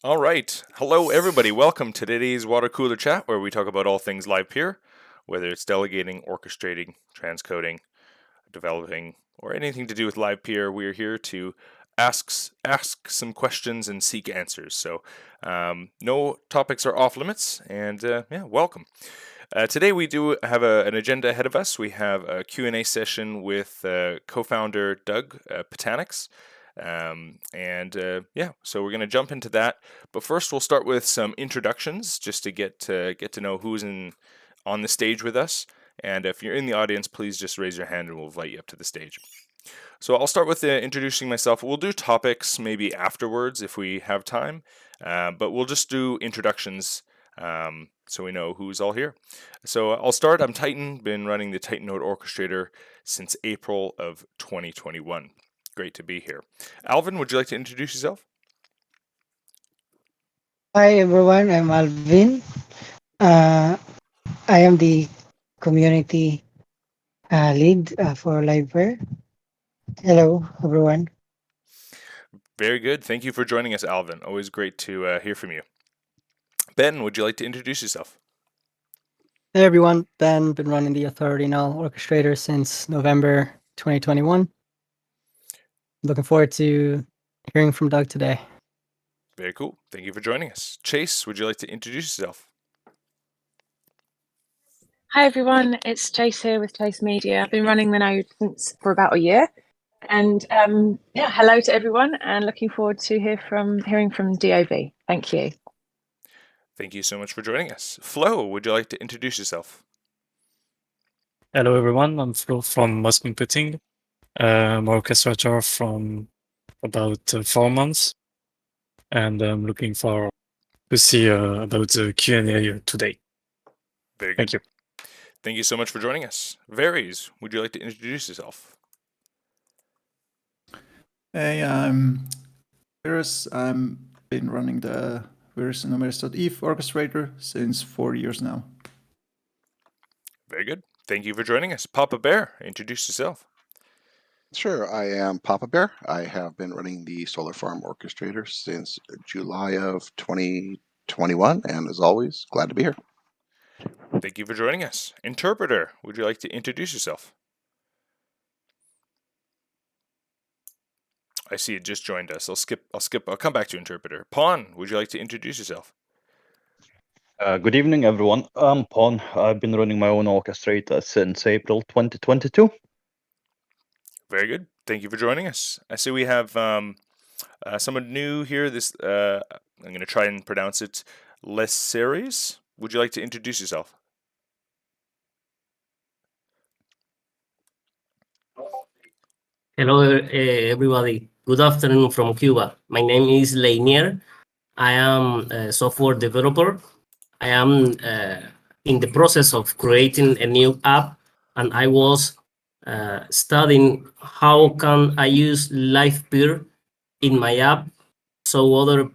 All right. Hello, everybody. Welcome to today's water cooler chat, where we talk about all things Livepeer, whether it's delegating, orchestrating, transcoding, developing, or anything to do with Livepeer. We are here to ask some questions and seek answers. So, no topics are off limits, and yeah, welcome. Today we do have an agenda ahead of us. We have a Q&A session with co-founder Doug Petkanics. Yeah, so we're going to jump into that. But first, we'll start with some introductions, just to get to know who's on the stage with us. And if you're in the audience, please just raise your hand, and we'll invite you up to the stage. So I'll start with introducing myself. We'll do topics maybe afterwards if we have time, but we'll just do introductions so we know who's all here. So I'll start. I'm Titan, been running the Titan Node Orchestrator since April of 2021. Great to be here. Alvin, would you like to introduce yourself? Hi everyone, I'm Alvin. I am the community lead for Livepeer. Hello everyone. Very good. Thank you for joining us, Alvin. Always great to hear from you. Ben, would you like to introduce yourself? Hey everyone, Ben, been running the Authority Null Orchestrator since November 2021. Looking forward to hearing from Doug today. Very cool. Thank you for joining us. Chase, would you like to introduce yourself? Hi everyone, it's Chase here with Chase Media. I've been running the node for about a year. And yeah, hello to everyone and looking forward to hearing from DOV. Thank you. Thank you so much for joining us. Flo, would you like to introduce yourself? Hello everyone, I'm Flo from Moscow. I'm orchestrator from about 4 months, and I'm looking for to see about the Q&A today. Very good. Thank you. Thank you so much for joining us. Varies, would you like to introduce yourself? Hey, I'm Virus. I've been running the virus.eth orchestrator since 4 years now. Very good. Thank you for joining us. Papa Bear, introduce yourself. Sure, I am Papa Bear. I have been running the Solar Farm Orchestrator since July of 2021, and as always, glad to be here. Thank you for joining us. Interpreter, would you like to introduce yourself? I see it just joined us. I'll come back to Interpreter. Pawn, would you like to introduce yourself? Good evening, everyone. I'm Pon. I've been running my own orchestrator since April 2022. Very good. Thank you for joining us. I see we have someone new here. I'm going to try and pronounce it. Les Series. Would you like to introduce yourself? Hello, everybody. Good afternoon from Cuba. My name is Leinier. I am a software developer. I am in the process of creating a new app, and I was studying how can I use Livepeer in my app so other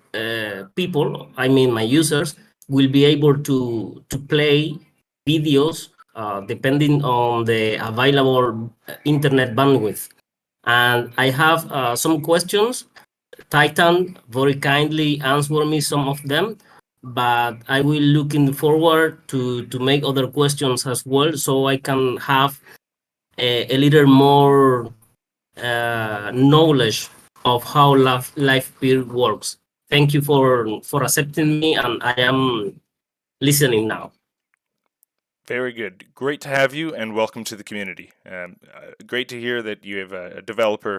people, I mean my users, will be able to play videos depending on the available internet bandwidth. And I have some questions. Titan very kindly answered me some of them, but I will looking forward to make other questions as well, so I can have a little more knowledge of how Livepeer works. Thank you for accepting me, and I am listening now. Very good. Great to have you, and welcome to the community. Great to hear that you have a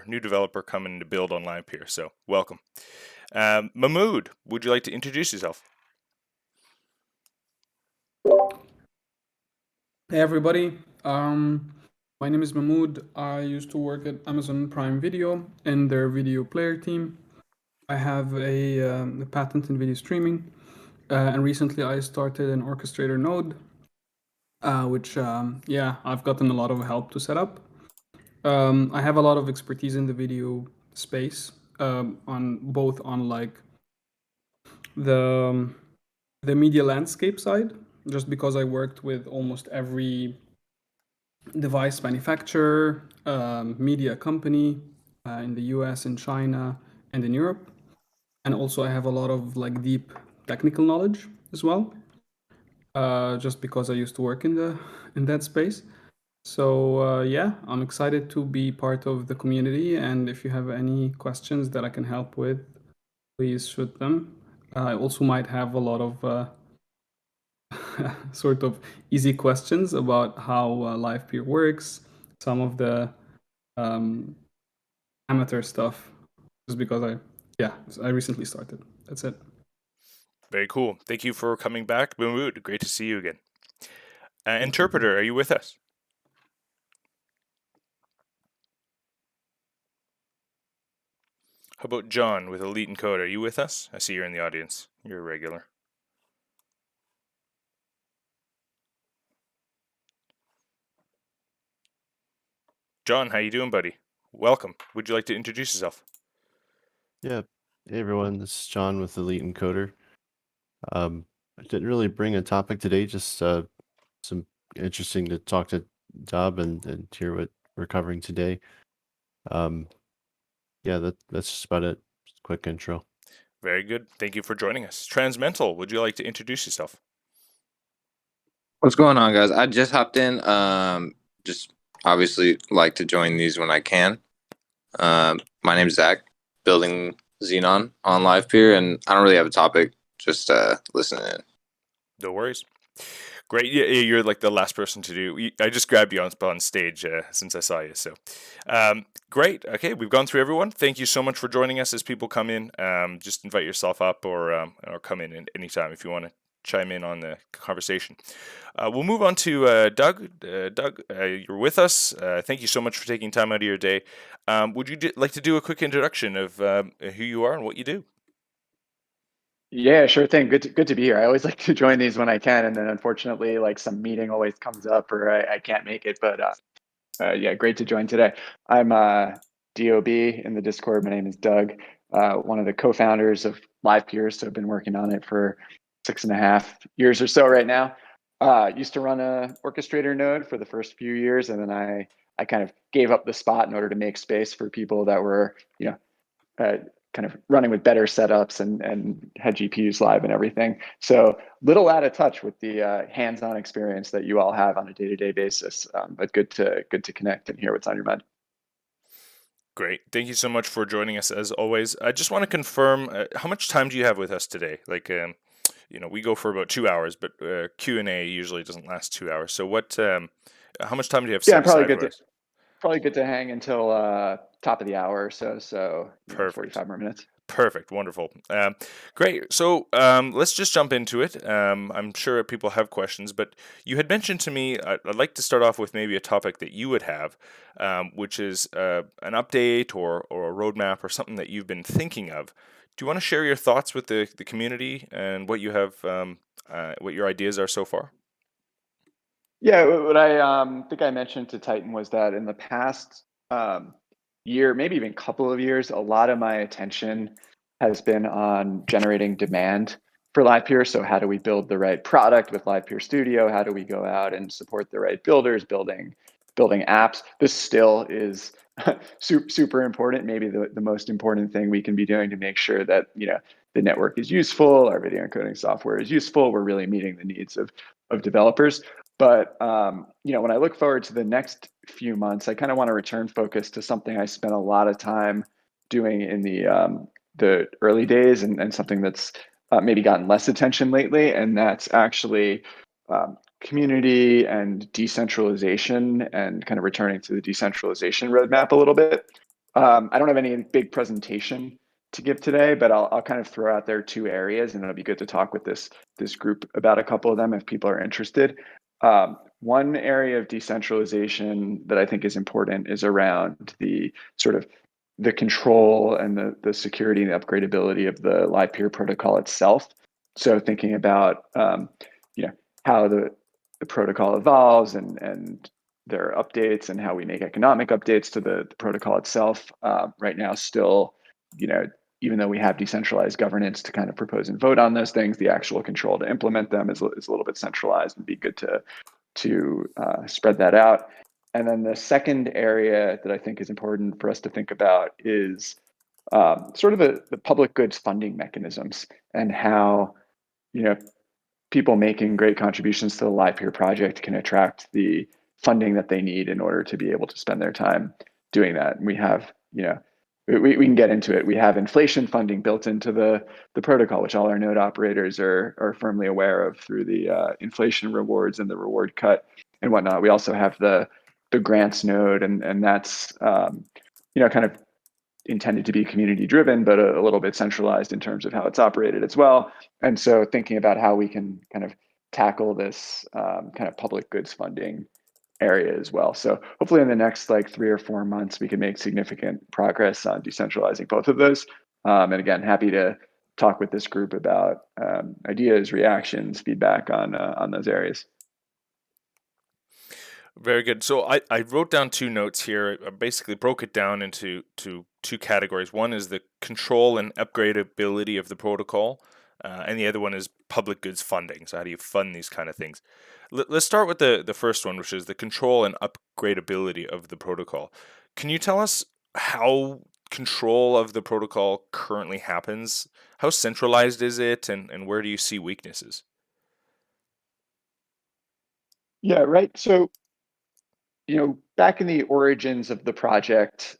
new developer coming to build on Livepeer. So welcome. Mahmood, would you like to introduce yourself? Hey everybody, my name is Mahmood. I used to work at Amazon Prime Video in their video player team. I have a patent in video streaming, and recently I started an orchestrator node, which I've gotten a lot of help to set up. I have a lot of expertise in the video space, on both on like the media landscape side, just because I worked with almost every device manufacturer, media company in the US, in China, and in Europe. and also I have a lot of like deep technical knowledge as well, just because I used to work in that space. So yeah, I'm excited to be part of the community, and if you have any questions that I can help with, please shoot them. I also might have a lot of sort of easy questions about how Livepeer works, some of the amateur stuff, just because I recently started. That's it. Very cool. Thank you for coming back, Mahmoud. Great to see you again. Interpreter, are you with us? How about John with Elite Encoder? Are you with us? I see you're in the audience. You're a regular. John, how you doing, buddy? Welcome. Would you like to introduce yourself? Yeah. Hey, everyone. This is John with Elite Encoder. I didn't really bring a topic today, just some interesting to talk to Dub and hear what we're covering today. Yeah, that's just about it. Just a quick intro. Very good. Thank you for joining us. Transmental, would you like to introduce yourself? What's going on, guys? I just hopped in. Just obviously like to join these when I can. My name's Zach, building Xenon on Livepeer, and I don't really have a topic. Just listening in. No worries. Great. Yeah, you're like the last person to do. I just grabbed you on stage since I saw you. So, great. Okay, we've gone through everyone. Thank you so much for joining us. As people come in, just invite yourself up or come in at any time if you want to chime in on the conversation. We'll move on to Doug. Doug, you're with us. Thank you so much for taking time out of your day. Would you like to do a quick introduction of who you are and what you do? Yeah, sure thing. Good to be here. I always like to join these when I can, and then unfortunately, like some meeting always comes up or I can't make it. But yeah, great to join today. I'm DOB in the Discord. My name is Doug, one of the co-founders of Livepeer. So I've been working on it for 6.5 years or so right now. Used to run a orchestrator node for the first few years, and then I kind of gave up the spot in order to make space for people that were, kind of running with better setups and had GPUs live and everything. So little out of touch with the hands-on experience that you all have on a day-to-day basis, but good to connect and hear what's on your mind. Great. Thank you so much for joining us as always. I just want to confirm, how much time do you have with us today? Like, we go for about 2 hours, but Q&A usually doesn't last 2 hours. So how much time do you have set aside for us? Probably good to hang until top of the hour or so. So Perfect. 45 more minutes. Perfect. Wonderful. Great. So let's just jump into it. I'm sure people have questions, but you had mentioned to me, I'd like to start off with maybe a topic that you would have, which is an update or a roadmap or something that you've been thinking of. Do you want to share your thoughts with the community and what you have, what your ideas are so far? Yeah, what I think I mentioned to Titan was that in the past year, maybe even couple of years, a lot of my attention has been on generating demand for Livepeer. So how do we build the right product with Livepeer Studio? How do we go out and support the right builders building apps? This still is super important. Maybe the most important thing we can be doing to make sure that the network is useful, our video encoding software is useful. We're really meeting the needs of developers. But when I look forward to the next few months, I kind of want to return focus to something I spent a lot of time doing in the early days, and something that's maybe gotten less attention lately, and that's actually community and decentralization, and kind of returning to the decentralization roadmap a little bit. I don't have any big presentation to give today, but I'll kind of throw out there 2 areas, and it'll be good to talk with this group about a couple of them if people are interested. One area of decentralization that I think is important is around the sort of the control and the security and the upgradability of the Livepeer protocol itself. So thinking about how the protocol evolves and their updates and how we make economic updates to the protocol itself. Right now, still, even though we have decentralized governance to kind of propose and vote on those things, the actual control to implement them is a little bit centralized, and be good to spread that out. And then the second area that I think is important for us to think about is sort of the public goods funding mechanisms and how, people making great contributions to the Livepeer project can attract the funding that they need in order to be able to spend their time doing that. And we have, we can get into it. We have inflation funding built into the protocol, which all our node operators are firmly aware of through the inflation rewards and the reward cut and whatnot. We also have the grants node, and that's kind of intended to be community driven, but a little bit centralized in terms of how it's operated as well. And so thinking about how we can kind of tackle this kind of public goods funding area as well. So hopefully in the next like 3 or 4 months, we can make significant progress on decentralizing both of those. And again, happy to talk with this group about ideas, reactions, feedback on those areas. Very good. So I wrote down 2 notes here. I basically broke it down into two categories. One is the control and upgradability of the protocol, and the other one is public goods funding. So how do you fund these kind of things? Let's start with the first one, which is the control and upgradability of the protocol. Can you tell us how control of the protocol currently happens? How centralized is it, and where do you see weaknesses? Yeah, right. So back in the origins of the project,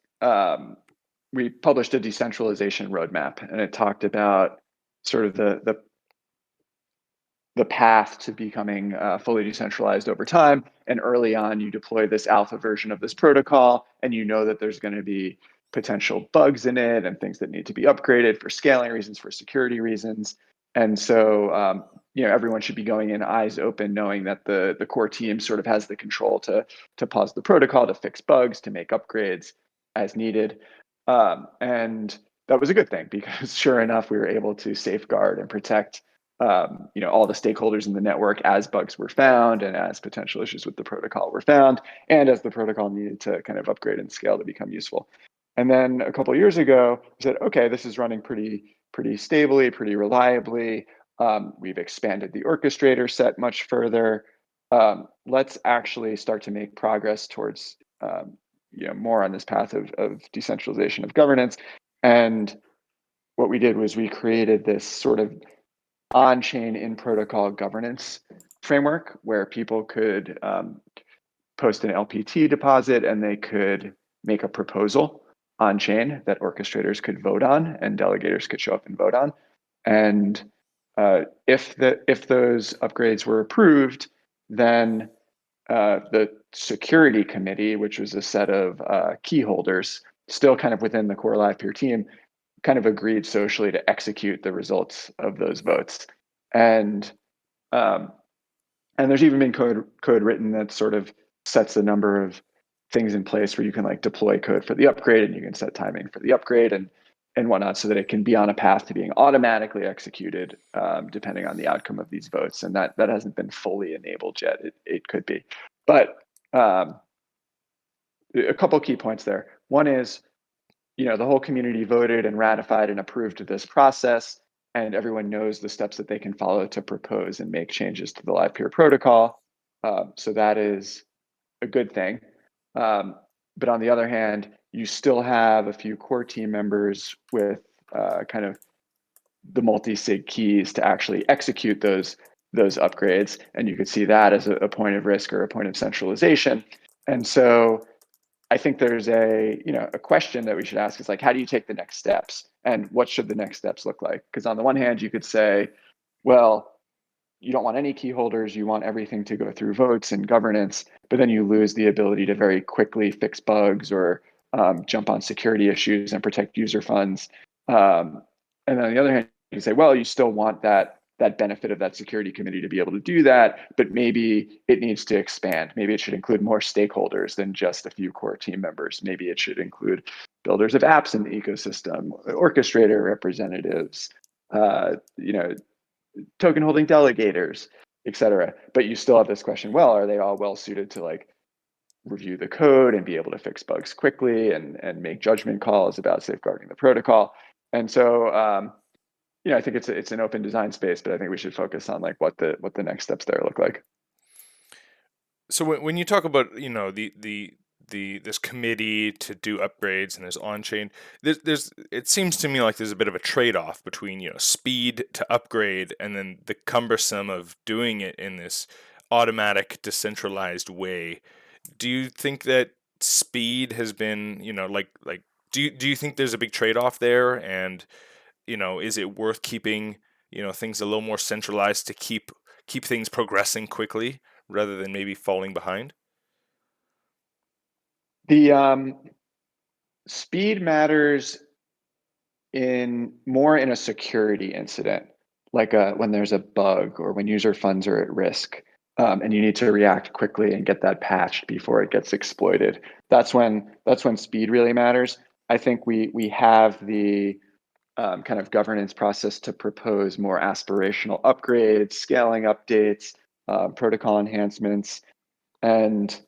we published a decentralization roadmap, and it talked about sort of the path to becoming fully decentralized over time. And early on, you deploy this alpha version of this protocol, and you know that there's going to be potential bugs in it and things that need to be upgraded for scaling reasons, for security reasons. And so, everyone should be going in eyes open, knowing that the core team sort of has the control to pause the protocol, to fix bugs, to make upgrades as needed. And that was a good thing because sure enough, we were able to safeguard and protect all the stakeholders in the network as bugs were found and as potential issues with the protocol were found, and as the protocol needed to kind of upgrade and scale to become useful. And then a couple of years ago, we said, okay, this is running pretty stably, pretty reliably. We've expanded the orchestrator set much further. Let's actually start to make progress towards more on this path of decentralization of governance. And what we did was we created this sort of on-chain in-protocol governance framework where people could post an LPT deposit and they could make a proposal on-chain that orchestrators could vote on and delegators could show up and vote on. And if those upgrades were approved, then the security committee, which was a set of key holders, still kind of within the core Livepeer team, kind of agreed socially to execute the results of those votes. And there's even been code written that sort of sets the number of things in place where you can like deploy code for the upgrade, and you can set timing for the upgrade and whatnot, so that it can be on a path to being automatically executed depending on the outcome of these votes. And that hasn't been fully enabled yet. It could be, but a couple key points there. One is, the whole community voted and ratified and approved this process, and everyone knows the steps that they can follow to propose and make changes to the Livepeer protocol. So that is a good thing. But on the other hand, you still have a few core team members with kind of the multi-sig keys to actually execute those upgrades, and you could see that as a point of risk or a point of centralization. And so I think there's a question that we should ask is like, how do you take the next steps, and what should the next steps look like? Because on the one hand, you could say, well, you don't want any key holders, you want everything to go through votes and governance, but then you lose the ability to very quickly fix bugs or jump on security issues and protect user funds. And then on the other hand, you can say, well, you still want that benefit of that security committee to be able to do that, but maybe it needs to expand. Maybe it should include more stakeholders than just a few core team members. Maybe it should include builders of apps in the ecosystem, orchestrator representatives, token holding delegators, et cetera. But you still have this question, well, are they all well suited to like review the code and be able to fix bugs quickly and make judgment calls about safeguarding the protocol? And so I think it's an open design space, but I think we should focus on like what the next steps there look like. So when you talk about the this committee to do upgrades and there's on-chain. It seems to me like there's a bit of a trade-off between, you know, speed to upgrade and then the cumbersome of doing it in this automatic decentralized way. Do you think that speed has been, you know, like do you think there's a big trade-off there? And, you know, is it worth keeping, you know, things a little more centralized to keep things progressing quickly rather than maybe falling behind? The speed matters more in a security incident, like when there's a bug or when user funds are at risk, and you need to react quickly and get that patched before it gets exploited. That's when speed really matters. I think we have the kind of governance process to propose more aspirational upgrades, scaling updates, protocol enhancements, and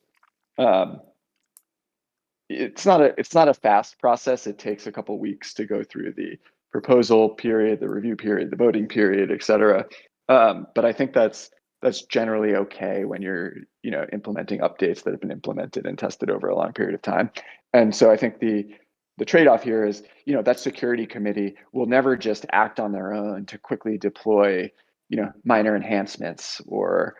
it's not a fast process. It takes a couple weeks to go through the proposal period, the review period, the voting period, et cetera. But I think that's generally okay when you're, you know, implementing updates that have been implemented and tested over a long period of time. And so I think the trade-off here is, you know, that security committee will never just act on their own to quickly deploy, you know, minor enhancements or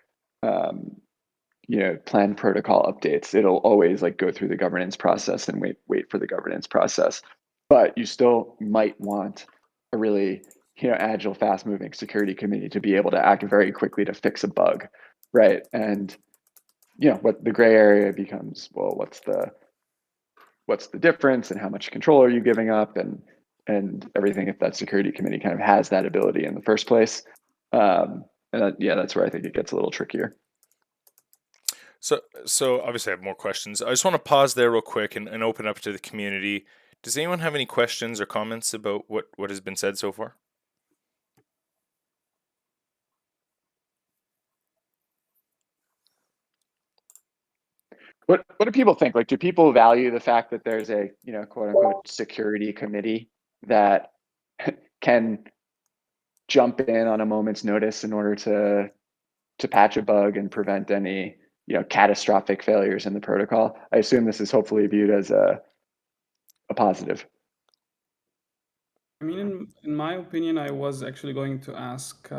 you know, plan protocol updates. It'll always like go through the governance process and wait for the governance process. But you still might want a really, you know, agile, fast-moving security committee to be able to act very quickly to fix a bug, right? And you know, what the gray area becomes, well, what's the difference and how much control are you giving up and everything if that security committee kind of has that ability in the first place. Yeah, that's where I think it gets a little trickier. So obviously I have more questions. I just want to pause there real quick and open up to the community. Does anyone have any questions or comments about what has been said so far? What do people think? Like, do people value the fact that there's a, you know, quote unquote security committee that can jump in on a moment's notice in order to patch a bug and prevent any, you know, catastrophic failures in the protocol? I assume this is hopefully viewed as a positive. I mean, in my opinion, I was actually going to ask,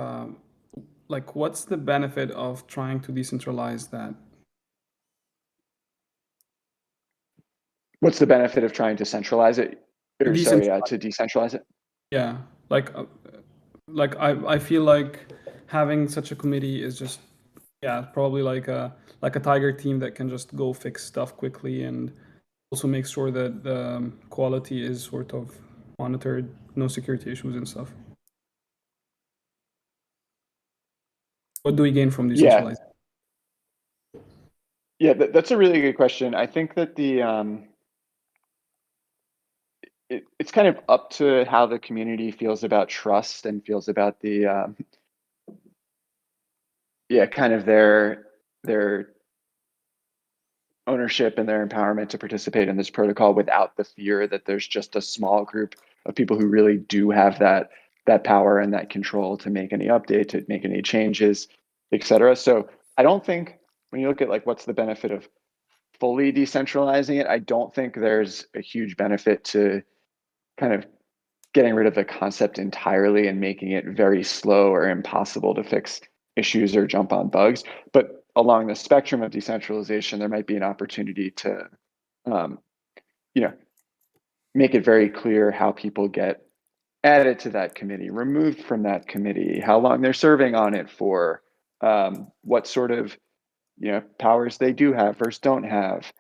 like, what's the benefit of trying to decentralize that? What's the benefit of trying to centralize it? Or sorry, to decentralize it? Yeah, like I feel like having such a committee is just, yeah, probably like a tiger team that can just go fix stuff quickly and also make sure that the quality is sort of monitored, no security issues and stuff. What do we gain from decentralizing? Yeah, that's a really good question. I think that it's kind of up to how the community feels about trust and feels about the kind of their ownership and their empowerment to participate in this protocol without the fear that there's just a small group of people who really do have that power and that control to make any update, to make any changes, et cetera. So I don't think when you look at like what's the benefit of fully decentralizing it, I don't think there's a huge benefit to kind of getting rid of the concept entirely and making it very slow or impossible to fix issues or jump on bugs. But along the spectrum of decentralization, there might be an opportunity to, you know, make it very clear how people get added to that committee, removed from that committee, how long they're serving on it for, what sort of, you know, powers they do have versus don't have.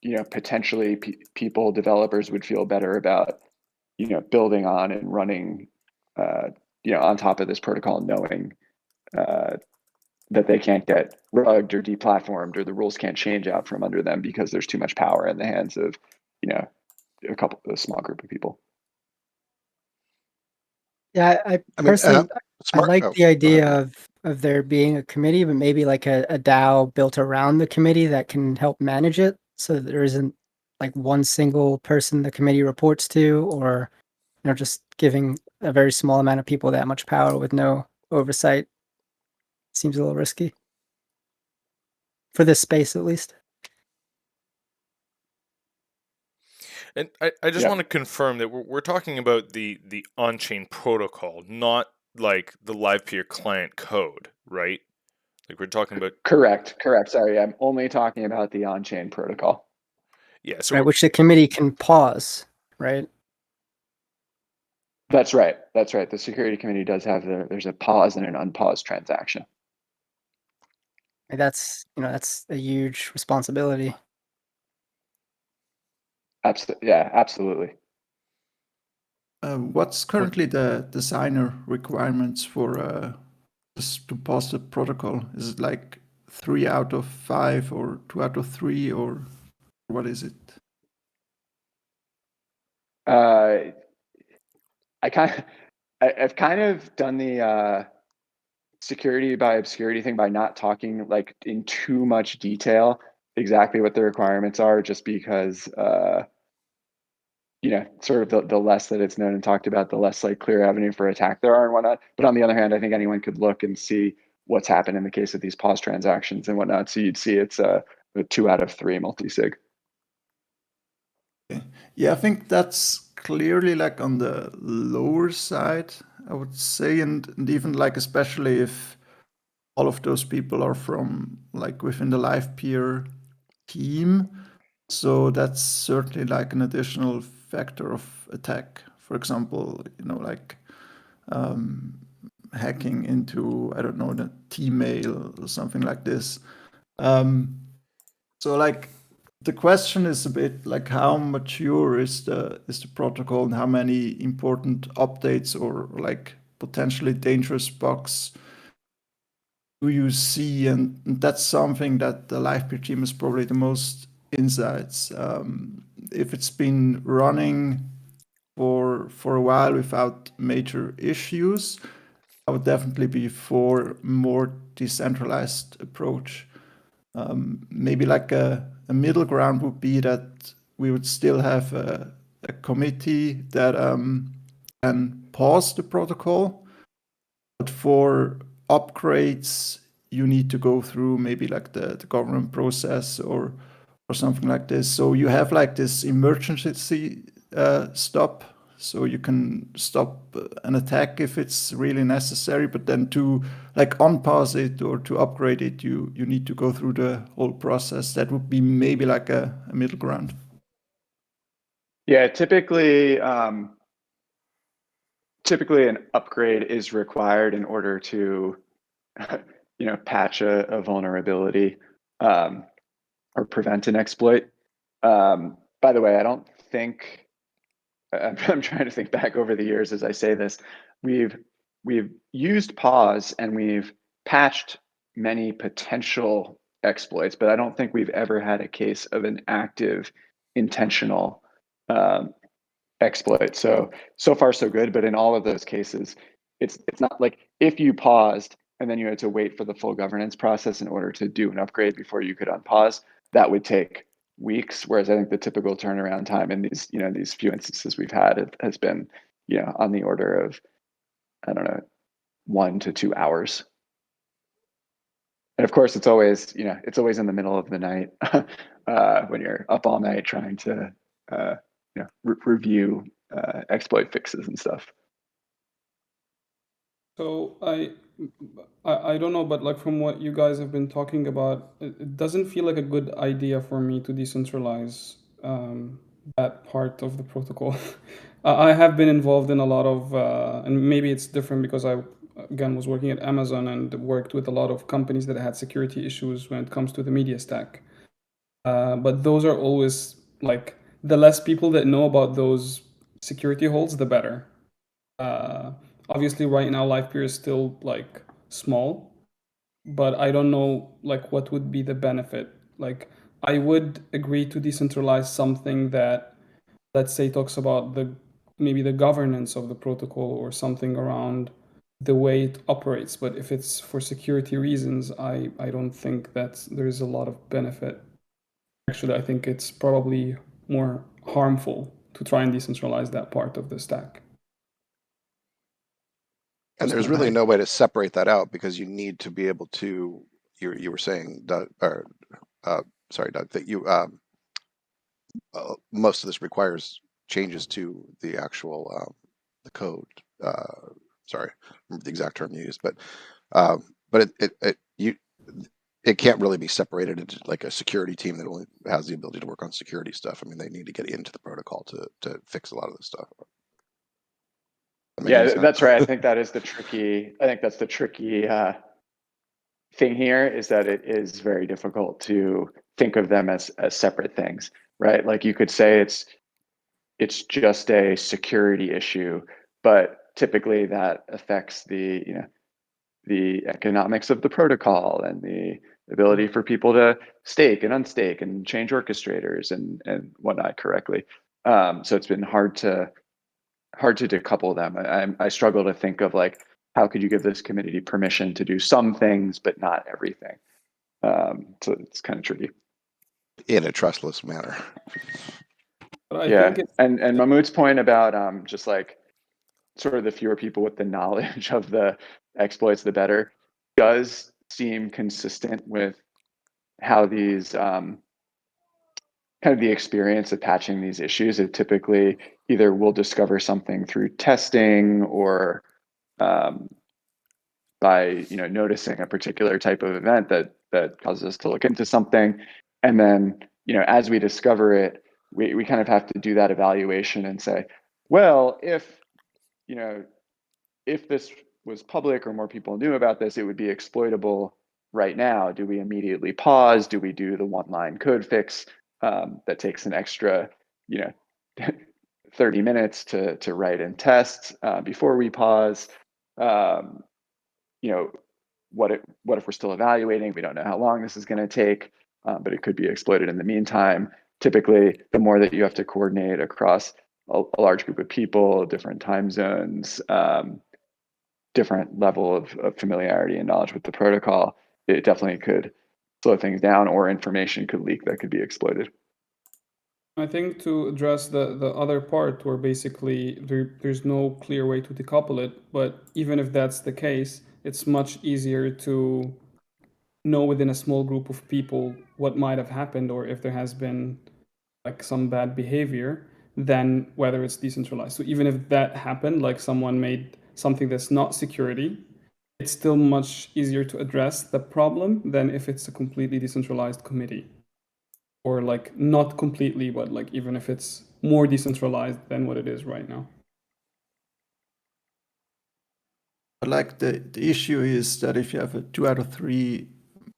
You know, potentially people, developers would feel better about, you know, building on and running, you know, on top of this protocol, knowing that they can't get rugged or deplatformed or the rules can't change out from under them because there's too much power in the hands of, you know, a small group of people. Yeah, I personally, I like the idea of there being a committee, but maybe like a DAO built around the committee that can help manage it, so that there isn't like one single person the committee reports to, or you know, just giving a very small amount of people that much power with no oversight. Seems a little risky for this space, at least. And I just Yep. want to confirm that we're talking about the on-chain protocol, not like the Livepeer client code, right? Like we're talking about. Correct. Sorry, I'm only talking about the on-chain protocol. Yeah. So right, which the committee can pause, right? That's right. The security committee does have there's a pause and an unpaused transaction. Like that's a huge responsibility. Absolutely. What's currently the designer requirements for just to pause the protocol? Is it like 3 out of 5 or 2 out of 3, or what is it? I've kind of done the security by obscurity thing by not talking like in too much detail exactly what the requirements are, just because sort of the less that it's known and talked about, the less like clear avenue for attack there are and whatnot. But on the other hand, I think anyone could look and see what's happened in the case of these pause transactions and whatnot. So you'd see it's a 2 out of 3 multi-sig. Okay. Yeah, I think that's clearly like on the lower side, I would say, and even like especially if all of those people are from like within the Livepeer team. So that's certainly like an additional factor of attack. For example, like hacking into, I don't know, the T-mail or something like this. So like the question is a bit like how mature is the protocol and how many important updates or like potentially dangerous bugs do you see? And that's something that the Livepeer team is probably the most insights. If it's been running for a while without major issues, I would definitely be for more decentralized approach. Maybe like a middle ground would be that we would still have a committee that can pause the protocol, but for upgrades you need to go through maybe like the government process or something like this. So you have like this emergency stop, so you can stop an attack if it's really necessary, but then to like unpause it or to upgrade it, you need to go through the whole process. That would be maybe like a middle ground. Yeah, typically an upgrade is required in order to patch a vulnerability or prevent an exploit. By the way, I don't think I'm trying to think back over the years as I say this. We've used pause and we've patched many potential exploits, but I don't think we've ever had a case of an active intentional exploit. So far so good, but in all of those cases, it's not like if you paused and then you had to wait for the full governance process in order to do an upgrade before you could unpause, that would take weeks. Whereas I think the typical turnaround time in these few instances we've had has been on the order of, I don't know, 1 to 2 hours. And of course, it's always in the middle of the night when you're up all night trying to review exploit fixes and stuff. So I don't know, but like from what you guys have been talking about, it doesn't feel like a good idea for me to decentralize that part of the protocol. I have been involved in a lot of, and maybe it's different because I, again, was working at Amazon and worked with a lot of companies that had security issues when it comes to the media stack. But those are always like, the less people that know about those security holes, the better. Obviously right now Livepeer is still like small, but I don't know like what would be the benefit. Like I would agree to decentralize something that, let's say, talks about maybe the governance of the protocol or something around the way it operates. But if it's for security reasons, I don't think that there's a lot of benefit. Actually, I think it's probably more harmful to try and decentralize that part of the stack. And there's really no way to separate that out because you need to be able to. You were saying, Doug, sorry, Doug, that most of this requires changes to the actual the code. Sorry, I remember the exact term you used, but it can't really be separated into like a security team that only has the ability to work on security stuff. I mean, they need to get into the protocol to fix a lot of this stuff. Yeah, that's right. I think that is the tricky. I think that's the tricky thing here, is that it is very difficult to think of them as separate things, right? Like you could say it's just a security issue, but typically that affects the economics of the protocol and the ability for people to stake and unstake and change orchestrators and whatnot correctly. So it's been hard to decouple them. I struggle to think of like, how could you give this committee permission to do some things but not everything? So it's kind of tricky in a trustless manner. But I yeah, think and Mahmoud's point about just like sort of the fewer people with the knowledge of the exploits, the better, does seem consistent with how these kind of the experience of patching these issues. It typically either will discover something through testing or by noticing a particular type of event that causes us to look into something, and then as we discover it, we kind of have to do that evaluation and say, well, if if this was public or more people knew about this, it would be exploitable right now. Do we immediately pause? Do we do the one-line code fix that takes an extra 30 minutes to write and test before we pause? What if we're still evaluating? We don't know how long this is going to take, but it could be exploited in the meantime. Typically, the more that you have to coordinate across a large group of people, different time zones, different level of familiarity and knowledge with the protocol, it definitely could slow things down, or information could leak that could be exploited. I think to address the other part where basically there's no clear way to decouple it, but even if that's the case, it's much easier to know within a small group of people what might have happened, or if there has been like some bad behavior, than whether it's decentralized. So even if that happened, like someone made something that's not security, it's still much easier to address the problem than if it's a completely decentralized committee. Or like not completely, but like even if it's more decentralized than what it is right now. Like the issue is that if you have a 2 out of 3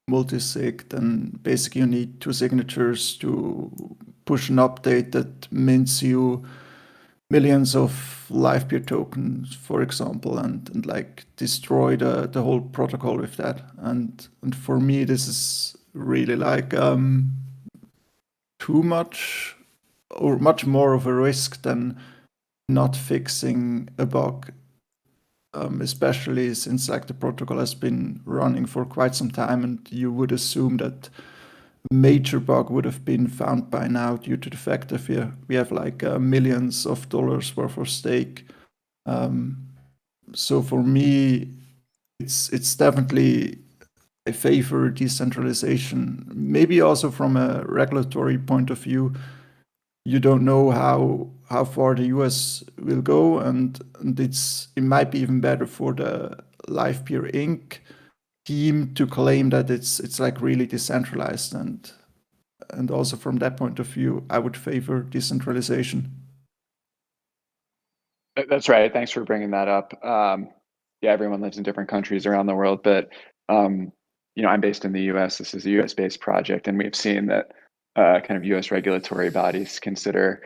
multisig, then basically you need 2 signatures to push an update that mints you millions of Livepeer tokens, for example, and like destroy the whole protocol with that. And for me, this is really like too much, or much more of a risk than not fixing a bug, especially since like the protocol has been running for quite some time, and you would assume that a major bug would have been found by now due to the fact that we have like millions of dollars worth of stake. So for me, it's definitely, I favor decentralization. Maybe also from a regulatory point of view, you don't know how far the US will go, and it might be even better for the Livepeer Inc. team to claim that it's like really decentralized, and also from that point of view, I would favor decentralization. That's right. Thanks for bringing that up. Yeah, everyone lives in different countries around the world, but I'm based in the US. This is a US-based project, and we've seen that kind of US regulatory bodies consider,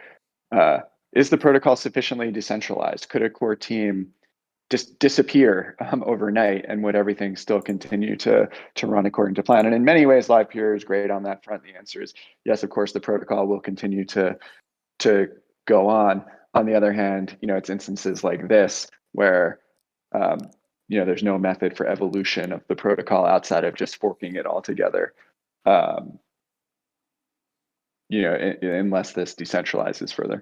is the protocol sufficiently decentralized? Could a core team just disappear overnight, and would everything still continue to run according to plan? And in many ways, Livepeer is great on that front. The answer is yes, of course, the protocol will continue to go on. On the other hand, it's instances like this where there's no method for evolution of the protocol outside of just forking it all together. Unless this decentralizes further.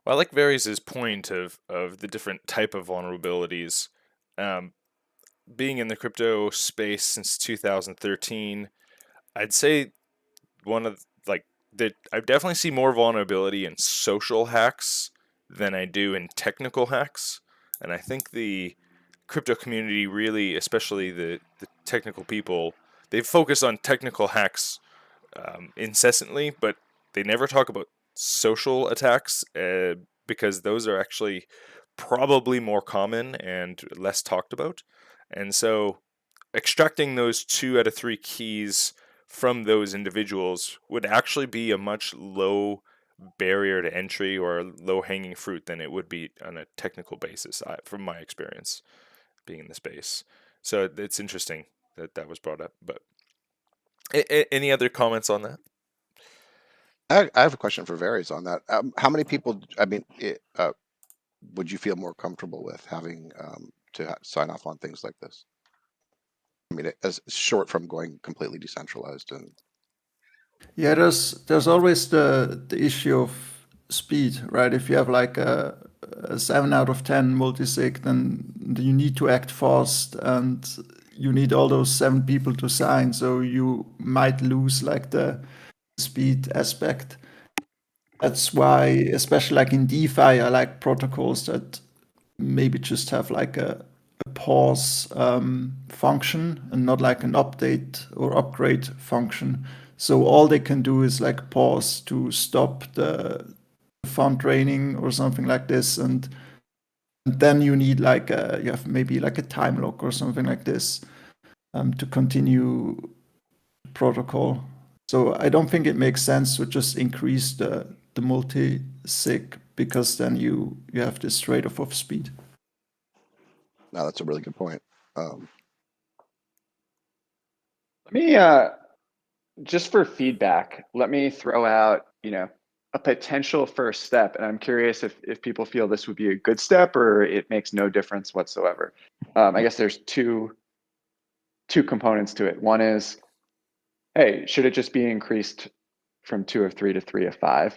Well, I like Varys' point of the different type of vulnerabilities. Being in the crypto space since 2013, I'd say one of I definitely see more vulnerability in social hacks than I do in technical hacks, and I think the crypto community really, especially the technical people, they focus on technical hacks incessantly, but they never talk about social attacks because those are actually probably more common and less talked about. And so extracting those 2 out of 3 keys from those individuals would actually be a much low barrier to entry or low hanging fruit than it would be on a technical basis, from my experience being in the space. So it's interesting that that was brought up. But any other comments on that? I have a question for Varys on that. How many people, would you feel more comfortable with having to sign off on things like this? I mean, as short from going completely decentralized. And yeah, there's always the issue of speed, right? If you have like a 7 out of 10 multisig, then you need to act fast, and you need all those 7 people to sign, so you might lose like the speed aspect. That's why, especially like in DeFi, I like protocols that maybe just have like a pause function and not like an update or upgrade function. So all they can do is like pause to stop the fund draining or something like this, and then you need like you have maybe like a time lock or something like this to continue the protocol. So I don't think it makes sense to just increase the multi-sig, because then you have this trade-off of speed. no, that's a really good point. Let me just for feedback, let me throw out, a potential first step. And I'm curious if people feel this would be a good step or it makes no difference whatsoever. I guess there's two components to it. One is, hey, should it just be increased from 2 of 3 to 3 of 5?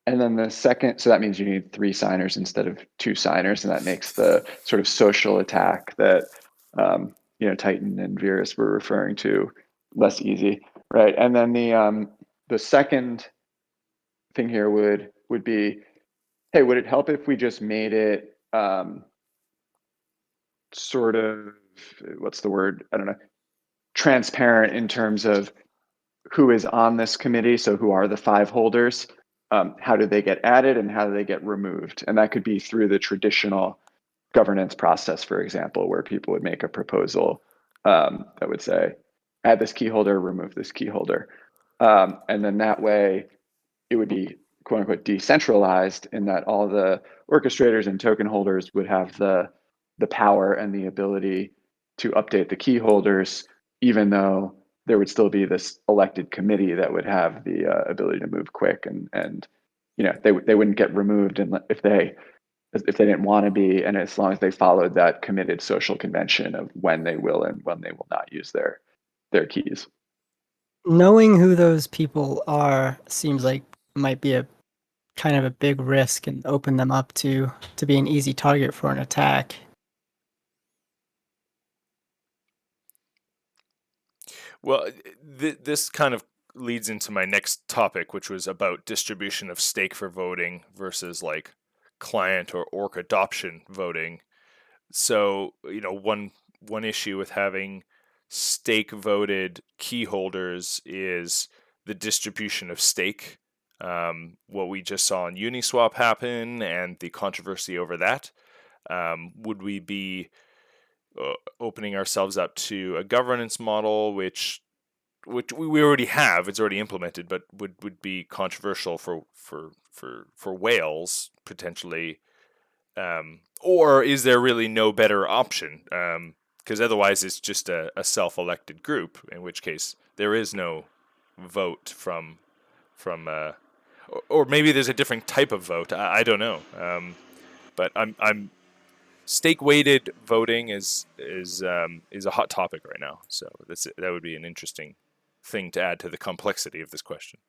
And then the second, so that means you need 3 signers instead of 2 signers, and that makes the sort of social attack that Titan and Virus were referring to less easy, right? And then the second thing here would be, hey, would it help if we just made it sort of, what's the word? I don't know, transparent in terms of who is on this committee. So who are the 5 holders? How do they get added and how do they get removed? And that could be through the traditional governance process, for example, where people would make a proposal that would say, add this key holder, remove this key holder. And then that way it would be quote unquote decentralized in that all the orchestrators and token holders would have the power and the ability to update the key holders, even though there would still be this elected committee that would have the ability to move quick, and they wouldn't get removed if they didn't want to be, and as long as they followed that committed social convention of when they will and when they will not use their keys. Knowing who those people are seems like might be a kind of a big risk and open them up to be an easy target for an attack. Well, this kind of leads into my next topic, which was about distribution of stake for voting versus like client or orc adoption voting. So, one issue with having stake voted key holders is the distribution of stake. What we just saw on Uniswap happen and the controversy over that. Would we be opening ourselves up to a governance model which we already have, it's already implemented, but would be controversial for whales potentially, or is there really no better option? Because otherwise it's just a self-elected group, in which case there is no vote from or maybe there's a different type of vote. I don't know, but I'm stake weighted voting is a hot topic right now. So that would be an interesting thing to add to the complexity of this question.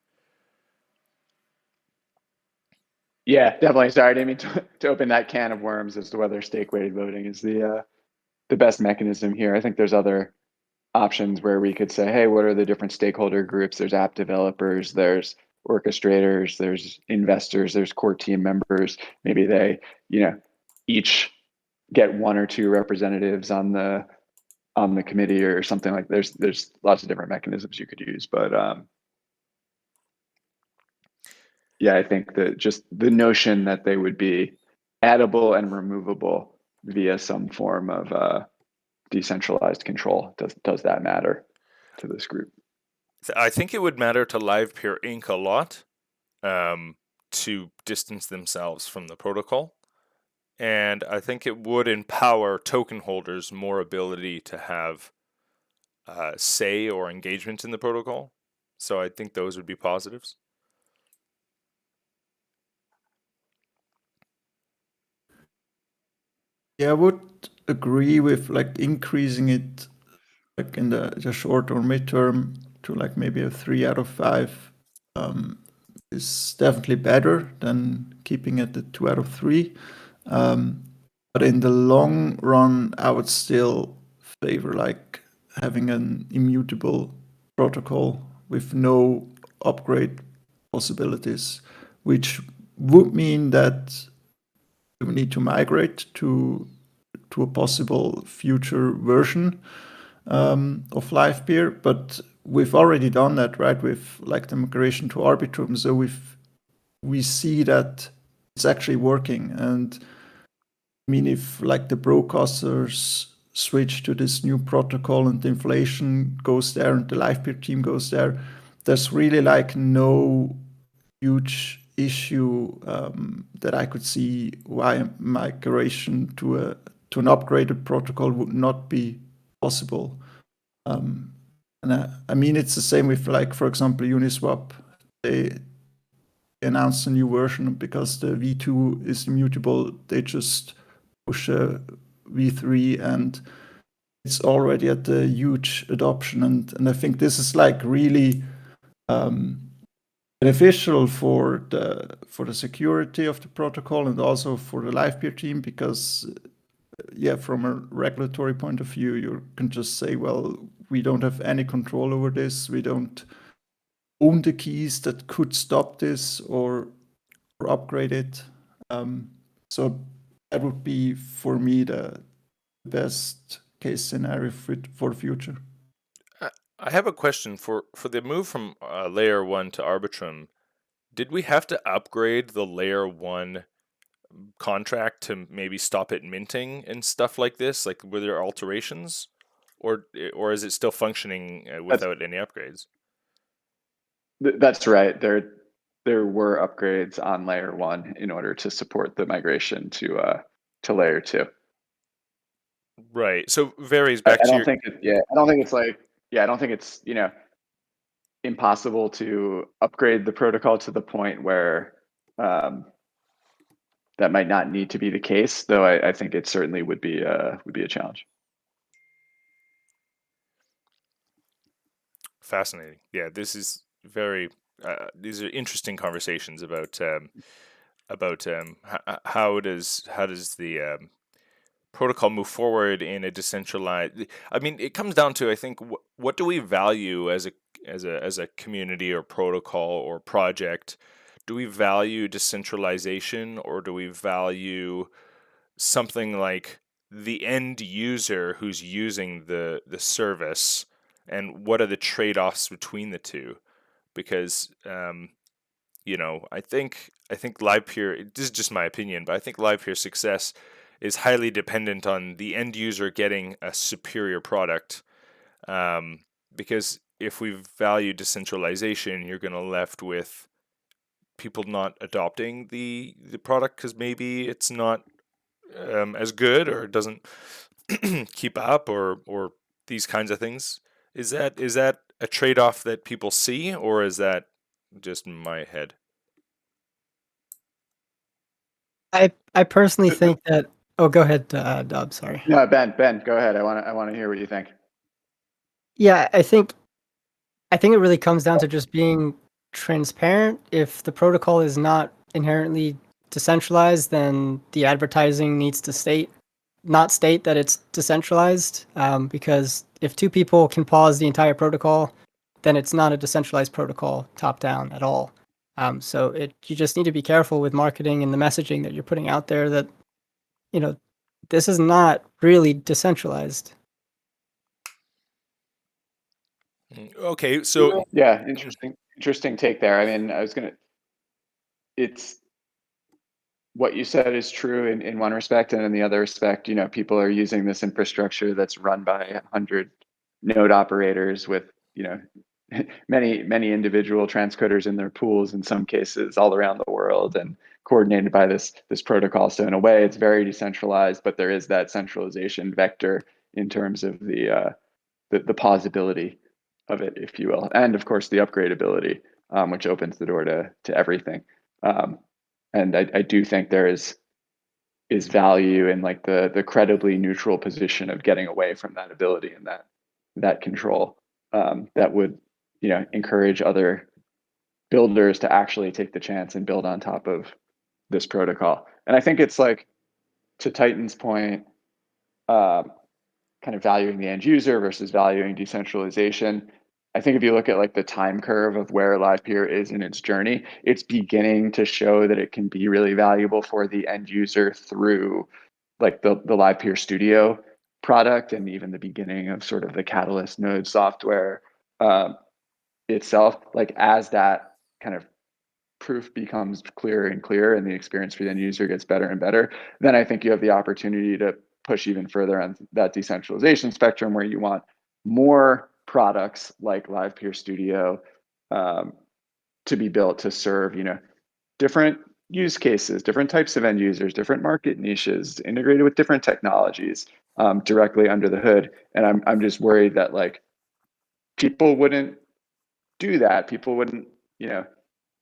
Yeah, definitely. Sorry, I didn't mean to open that can of worms as to whether stake weighted voting is the best mechanism here. I think there's other options where we could say, hey, what are the different stakeholder groups? There's app developers, there's orchestrators, there's investors, there's core team members. Maybe they, each get one or two representatives on the committee or something like. There's lots of different mechanisms you could use, but yeah, I think that just the notion that they would be addable and removable via some form of decentralized control, does that matter to this group? I think it would matter to Livepeer Inc. a lot to distance themselves from the protocol. And I think it would empower token holders more ability to have say or engagement in the protocol. So I think those would be positives. Yeah, I would agree with like increasing it like in the short or midterm to like maybe a 3 out of 5 is definitely better than keeping it at 2 out of 3. But in the long run, I would still favor like having an immutable protocol with no upgrade possibilities, which would mean that we need to migrate to a possible future version of Livepeer, but we've already done that, right? With like the migration to Arbitrum, so we see that it's actually working. And I mean, if like the broadcasters switch to this new protocol and the inflation goes there and the Livepeer team goes there, there's really like no huge issue that I could see why migration to an upgraded protocol would not be possible. And I mean, it's the same with like, for example, Uniswap. They announced a new version because the V2 is immutable. They just push a V3 and it's already at a huge adoption. And I think this is like really beneficial for the security of the protocol and also for the Livepeer team, because yeah, from a regulatory point of view, you can just say, well, we don't have any control over this. We don't own the keys that could stop this or upgrade it. So that would be for me the best case scenario for the future. I have a question for the move from layer 1 to Arbitrum. Did we have to upgrade the layer 1 contract to maybe stop it minting and stuff like this? Like, were there alterations, or is it still functioning without any upgrades? That's right. There were upgrades on layer 1 in order to support the migration to layer 2. Right. So varies back to I don't think it's impossible to upgrade the protocol to the point where that might not need to be the case, though I think it certainly would be a challenge. Fascinating. Yeah, this is very. These are interesting conversations about how does the protocol move forward in a decentralized. I mean, it comes down to, I think, what do we value as a community or protocol or project? Do we value decentralization, or do we value something like the end user who's using the service, and what are the trade-offs between the two? Because I think Livepeer, this is just my opinion, but I think Livepeer's success is highly dependent on the end user getting a superior product. Because if we value decentralization, you're going to left with people not adopting the product because maybe it's not as good, or it doesn't keep up, or these kinds of things. Is that a trade-off that people see, or is that just in my head? I personally think that. Oh, go ahead, Dub. Sorry. No, Ben, go ahead. I want to hear what you think. Yeah, I think it really comes down to just being transparent. If the protocol is not inherently decentralized, then the advertising needs to not state that it's decentralized, because if two people can pause the entire protocol, then it's not a decentralized protocol top down at all. So you just need to be careful with marketing and the messaging that you're putting out there that, you know, this is not really decentralized. Okay, so yeah, interesting take there. I mean, it's what you said is true in one respect, and in the other respect, people are using this infrastructure that's run by 100 node operators with, many individual transcoders in their pools in some cases all around the world and coordinated by this protocol. So in a way, it's very decentralized, but there is that centralization vector in terms of the possibility of it, if you will, and of course the upgradability, which opens the door to everything. And I do think there is value in like the credibly neutral position of getting away from that ability and that control, that would encourage other builders to actually take the chance and build on top of this protocol. And I think it's like, to Titan's point, kind of valuing the end user versus valuing decentralization. I think if you look at like the time curve of where Livepeer is in its journey, it's beginning to show that it can be really valuable for the end user through like the Livepeer Studio product and even the beginning of sort of the Catalyst node software itself. Like as that kind of proof becomes clearer and clearer and the experience for the end user gets better and better, then I think you have the opportunity to push even further on that decentralization spectrum where you want more products like Livepeer Studio to be built to serve, different use cases, different types of end users, different market niches, integrated with different technologies directly under the hood. And I'm just worried that like people wouldn't do that. People wouldn't,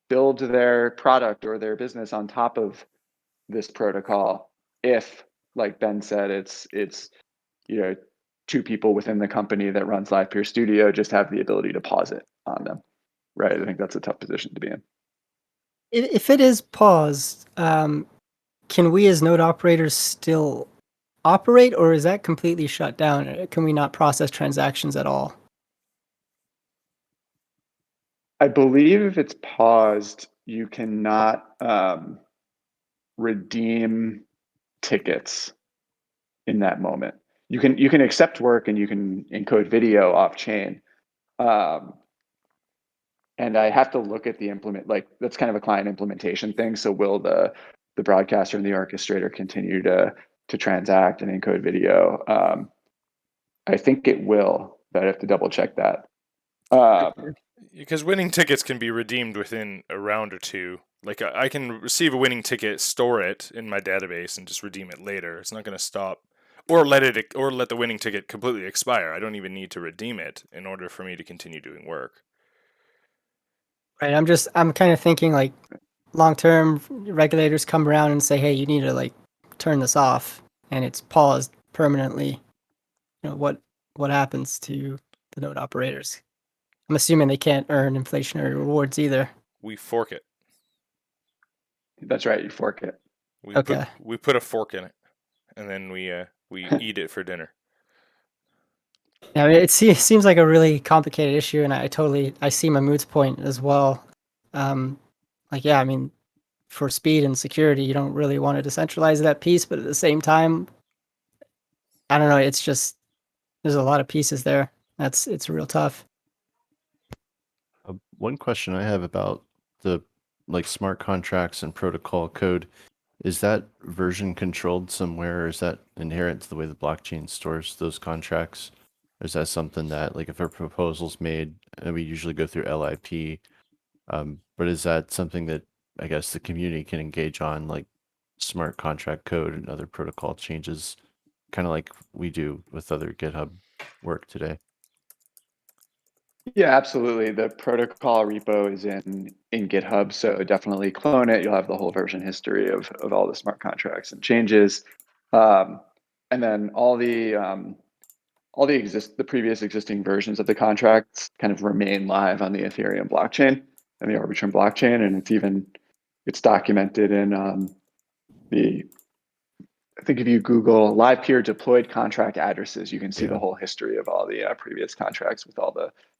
build their product or their business on top of this protocol if, like Ben said, it's two people within the company that runs Livepeer Studio just have the ability to pause it on them, right? I think that's a tough position to be in. If it is paused, can we as node operators still operate, or is that completely shut down? Can we not process transactions at all? I believe if it's paused, you cannot redeem tickets in that moment. You can accept work and you can encode video off chain. And I have to look at the implement, like that's kind of a client implementation thing. So will the broadcaster and the orchestrator continue to transact and encode video? I think it will, but I have to double check that. Because winning tickets can be redeemed within a round or two. Like I can receive a winning ticket, store it in my database, and just redeem it later. It's not going to stop, or let the winning ticket completely expire. I don't even need to redeem it in order for me to continue doing work. Right. I'm kind of thinking like long-term regulators come around and say, hey, you need to like turn this off, and it's paused permanently. What happens to the node operators? I'm assuming they can't earn inflationary rewards either. We fork it. That's right, you fork it. We put a fork in it, and then we eat it for dinner. Yeah, it seems like a really complicated issue, and I see Mahmoud's point as well. I mean, for speed and security, you don't really want to decentralize that piece, but at the same time, I don't know. It's just there's a lot of pieces there. It's real tough. One question I have about the smart contracts and protocol code, is that version controlled somewhere, or is that inherent to the way the blockchain stores those contracts? Or is that something that, like, if a proposal's made, and we usually go through LIP, but is that something that I guess the community can engage on, like smart contract code and other protocol changes, kind of like we do with other GitHub work today? Yeah, absolutely. The protocol repo is in GitHub, so definitely clone it. You'll have the whole version history of all the smart contracts and changes, and then all the previous existing versions of the contracts kind of remain live on the Ethereum blockchain and the Arbitrum blockchain, and it's documented in the I think if you Google Livepeer deployed contract addresses, you can see the whole history of all the previous contracts with all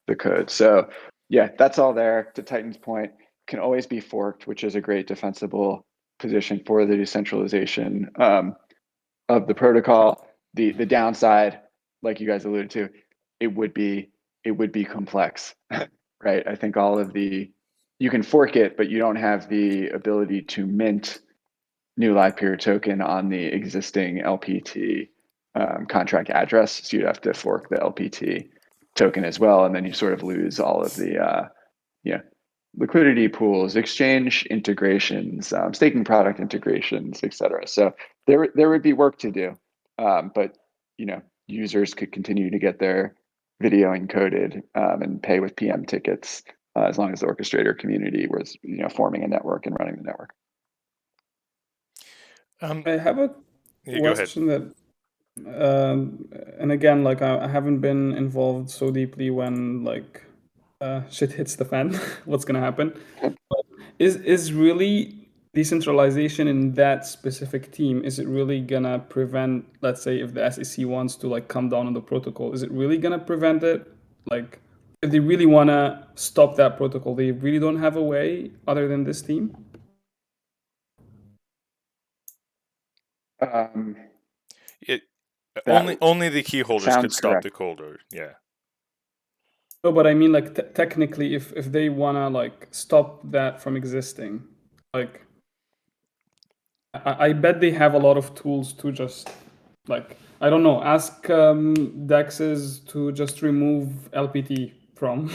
the code. So yeah, that's all there. To Titan's point, can always be forked, which is a great defensible position for the decentralization of the protocol. The downside, like you guys alluded to, it would be complex, right? I think all of you can fork it, but you don't have the ability to mint new Livepeer token on the existing LPT contract address. So you'd have to fork the LPT token as well, and then you sort of lose all of the liquidity pools, exchange integrations, staking product integrations, etc. So there would be work to do, but users could continue to get their video encoded and pay with PM tickets as long as the orchestrator community was forming a network and running the network. I have a question that, and again, like I haven't been involved so deeply when like shit hits the fan, what's gonna happen? But is really decentralization in that specific team, is it really gonna prevent, let's say, if the SEC wants to like come down on the protocol, is it really gonna prevent it? Like, if they really wanna stop that protocol, they really don't have a way other than this team? Only the key holders could stop the cold order. Yeah. No, but I mean, like technically, if they wanna like stop that from existing, like I bet they have a lot of tools to just like, I don't know, ask DEXs to just remove LPT from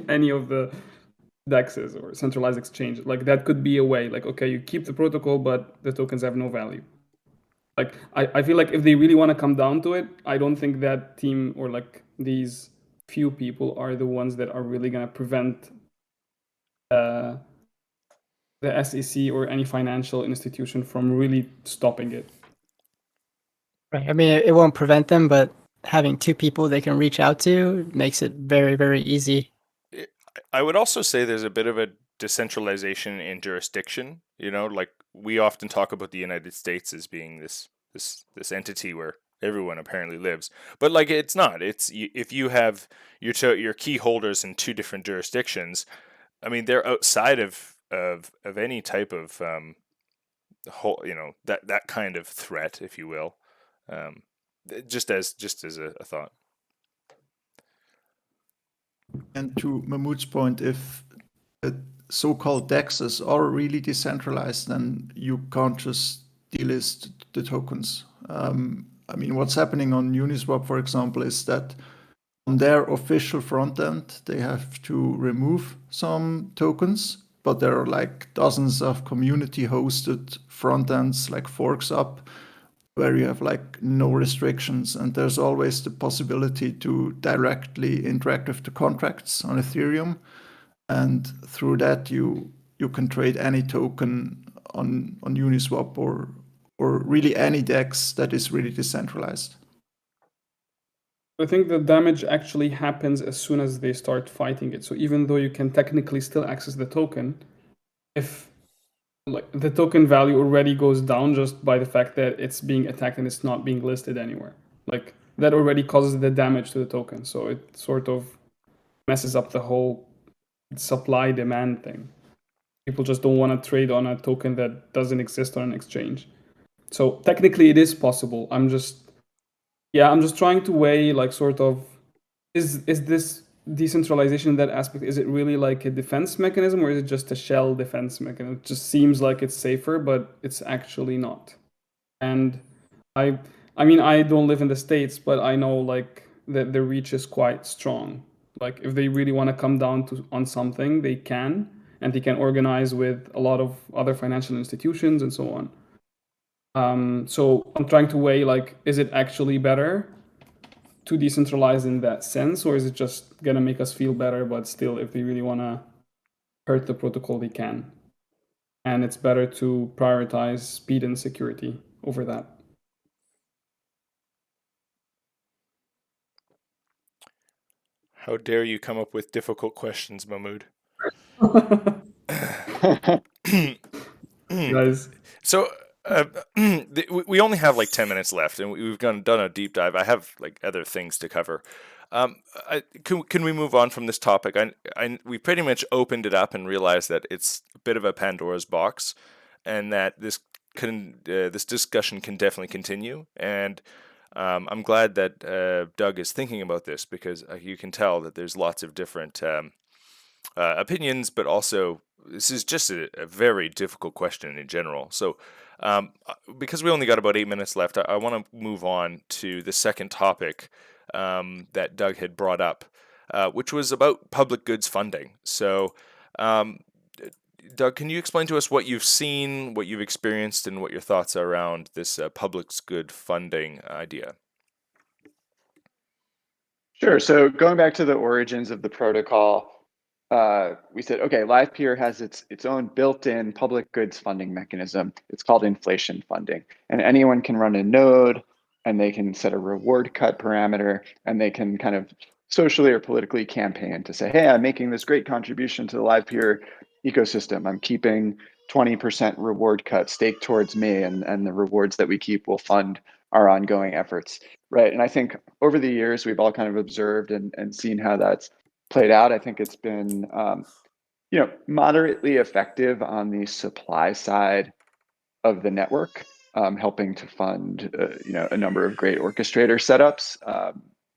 any of the DEXs or centralized exchange. Like that could be a way. Like, okay, you keep the protocol, but the tokens have no value. Like I feel like if they really want to come down to it, I don't think that team or like these few people are the ones that are really going to prevent the SEC or any financial institution from really stopping it. Right. I mean, it won't prevent them, but having two people they can reach out to makes it very, very easy. I would also say there's a bit of a decentralization in jurisdiction. Like we often talk about the United States as being this entity where everyone apparently lives, but like it's not. It's if you have your key holders in two different jurisdictions, I mean they're outside of any type of whole that kind of threat, if you will. Just as a thought. And to Mahmoud's point, if so-called DEXs are really decentralized, then you can't just delist the tokens. I mean, what's happening on Uniswap, for example, is that on their official front end, they have to remove some tokens, but there are like dozens of community-hosted front ends, like forks up, where you have like no restrictions, and there's always the possibility to directly interact with the contracts on Ethereum, and through that you can trade any token on Uniswap or really any DEX that is really decentralized. I think the damage actually happens as soon as they start fighting it. So even though you can technically still access the token, if like the token value already goes down just by the fact that it's being attacked and it's not being listed anywhere, like that already causes the damage to the token. So it sort of messes up the whole supply demand thing. People just don't want to trade on a token that doesn't exist on an exchange. So technically it is possible. I'm just trying to weigh like sort of is this decentralization in that aspect, is it really like a defense mechanism or is it just a shell defense mechanism? It just seems like it's safer, but it's actually not. And I mean, I don't live in the States, but I know like that the reach is quite strong. Like if they really want to come down on something, they can, and they can organize with a lot of other financial institutions and so on. So I'm trying to weigh like, is it actually better to decentralize in that sense, or is it just gonna make us feel better, but still if they really want to hurt the protocol they can, and it's better to prioritize speed and security over that? How dare you come up with difficult questions, Mahmoud? Guys. So We only have like 10 minutes left, and we've done a deep dive. I have like other things to cover. Can we move on from this topic? We pretty much opened it up and realized that it's a bit of a Pandora's box, and that this discussion can definitely continue. And I'm glad that Doug is thinking about this, because you can tell that there's lots of different opinions, but also this is just a very difficult question in general. So, because we only got about 8 minutes left, I want to move on to the second topic that Doug had brought up, which was about public goods funding. So, Doug, can you explain to us what you've seen, what you've experienced, and what your thoughts are around this public good funding idea? Sure. So going back to the origins of the protocol, we said, okay, Livepeer has its own built-in public goods funding mechanism. It's called inflation funding, and anyone can run a node, and they can set a reward cut parameter, and they can kind of socially or politically campaign to say, hey, I'm making this great contribution to the Livepeer ecosystem. I'm keeping 20% reward cut staked towards me, and the rewards that we keep will fund our ongoing efforts. Right. And I think over the years, we've all kind of observed and seen how that's played out. I think it's been, moderately effective on the supply side of the network, helping to fund, a number of great orchestrator setups,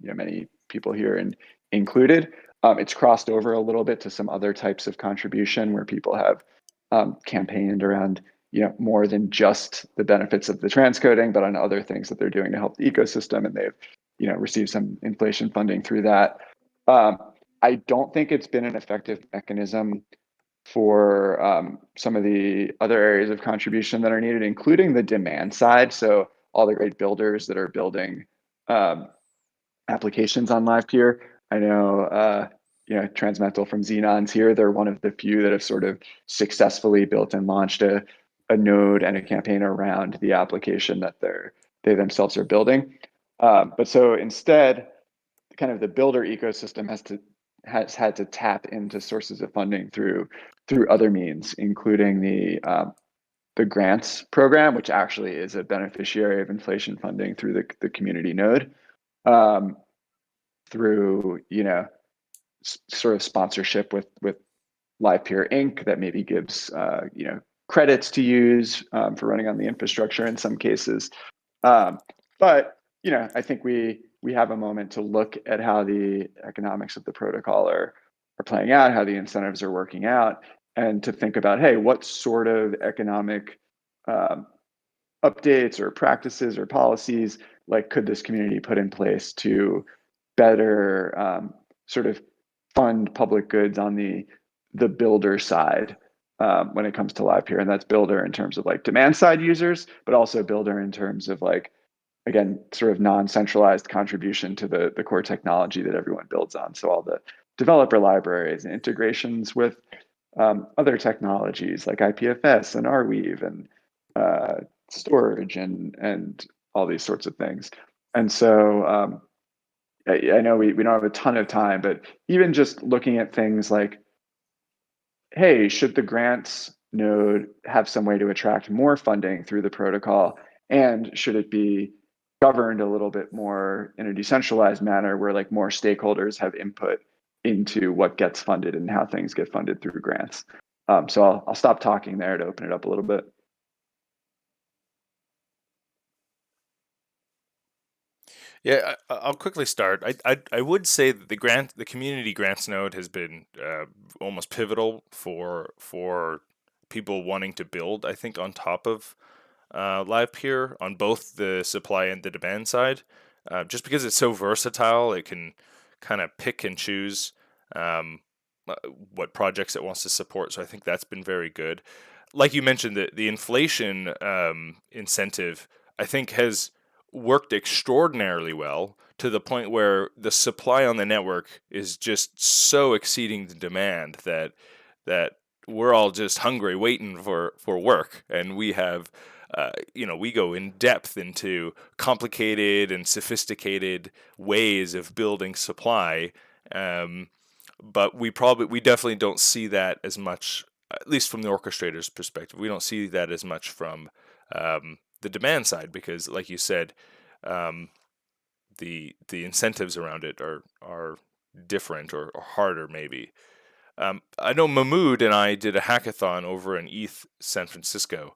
many people here included. It's crossed over a little bit to some other types of contribution where people have campaigned around more than just the benefits of the transcoding, but on other things that they're doing to help the ecosystem, and they've received some inflation funding through that. I don't think it's been an effective mechanism for some of the other areas of contribution that are needed, including the demand side. So all the great builders that are building applications on Livepeer. I know Transmetal from Xenon's here. They're one of the few that have sort of successfully built and launched a node and a campaign around the application that they themselves are building. But so instead, kind of the builder ecosystem has had to tap into sources of funding through other means, including the grants program, which actually is a beneficiary of inflation funding through the community node. Through sort of sponsorship with Livepeer Inc. that maybe gives credits to use for running on the infrastructure in some cases. But I think we have a moment to look at how the economics of the protocol are playing out, how the incentives are working out, and to think about, hey, what sort of economic updates or practices or policies could this community put in place to better sort of fund public goods on the builder side when it comes to Livepeer. And that's builder in terms of demand side users, but also builder in terms of again, sort of non-centralized contribution to the core technology that everyone builds on. So all the developer libraries and integrations with other technologies like IPFS and Arweave and storage and all these sorts of things. And so I know we don't have a ton of time, but even just looking at things like, hey, should the grants node have some way to attract more funding through the protocol? And should it be governed a little bit more in a decentralized manner where more stakeholders have input into what gets funded and how things get funded through grants? So I'll stop talking there to open it up a little bit. Yeah, I'll quickly start. I would say that the community grants node has been almost pivotal for people wanting to build. I think on top of Livepeer on both the supply and the demand side, just because it's so versatile, it can kind of pick and choose what projects it wants to support. So I think that's been very good. Like you mentioned, the inflation incentive, I think, has worked extraordinarily well to the point where the supply on the network is just so exceeding the demand that we're all just hungry waiting for work, and we have we go in depth into complicated and sophisticated ways of building supply, but we definitely don't see that as much, at least from the orchestrator's perspective. We don't see that as much from the demand side, because like you said, the incentives around it are different or harder maybe. I know Mahmood and I did a hackathon over in ETH San Francisco.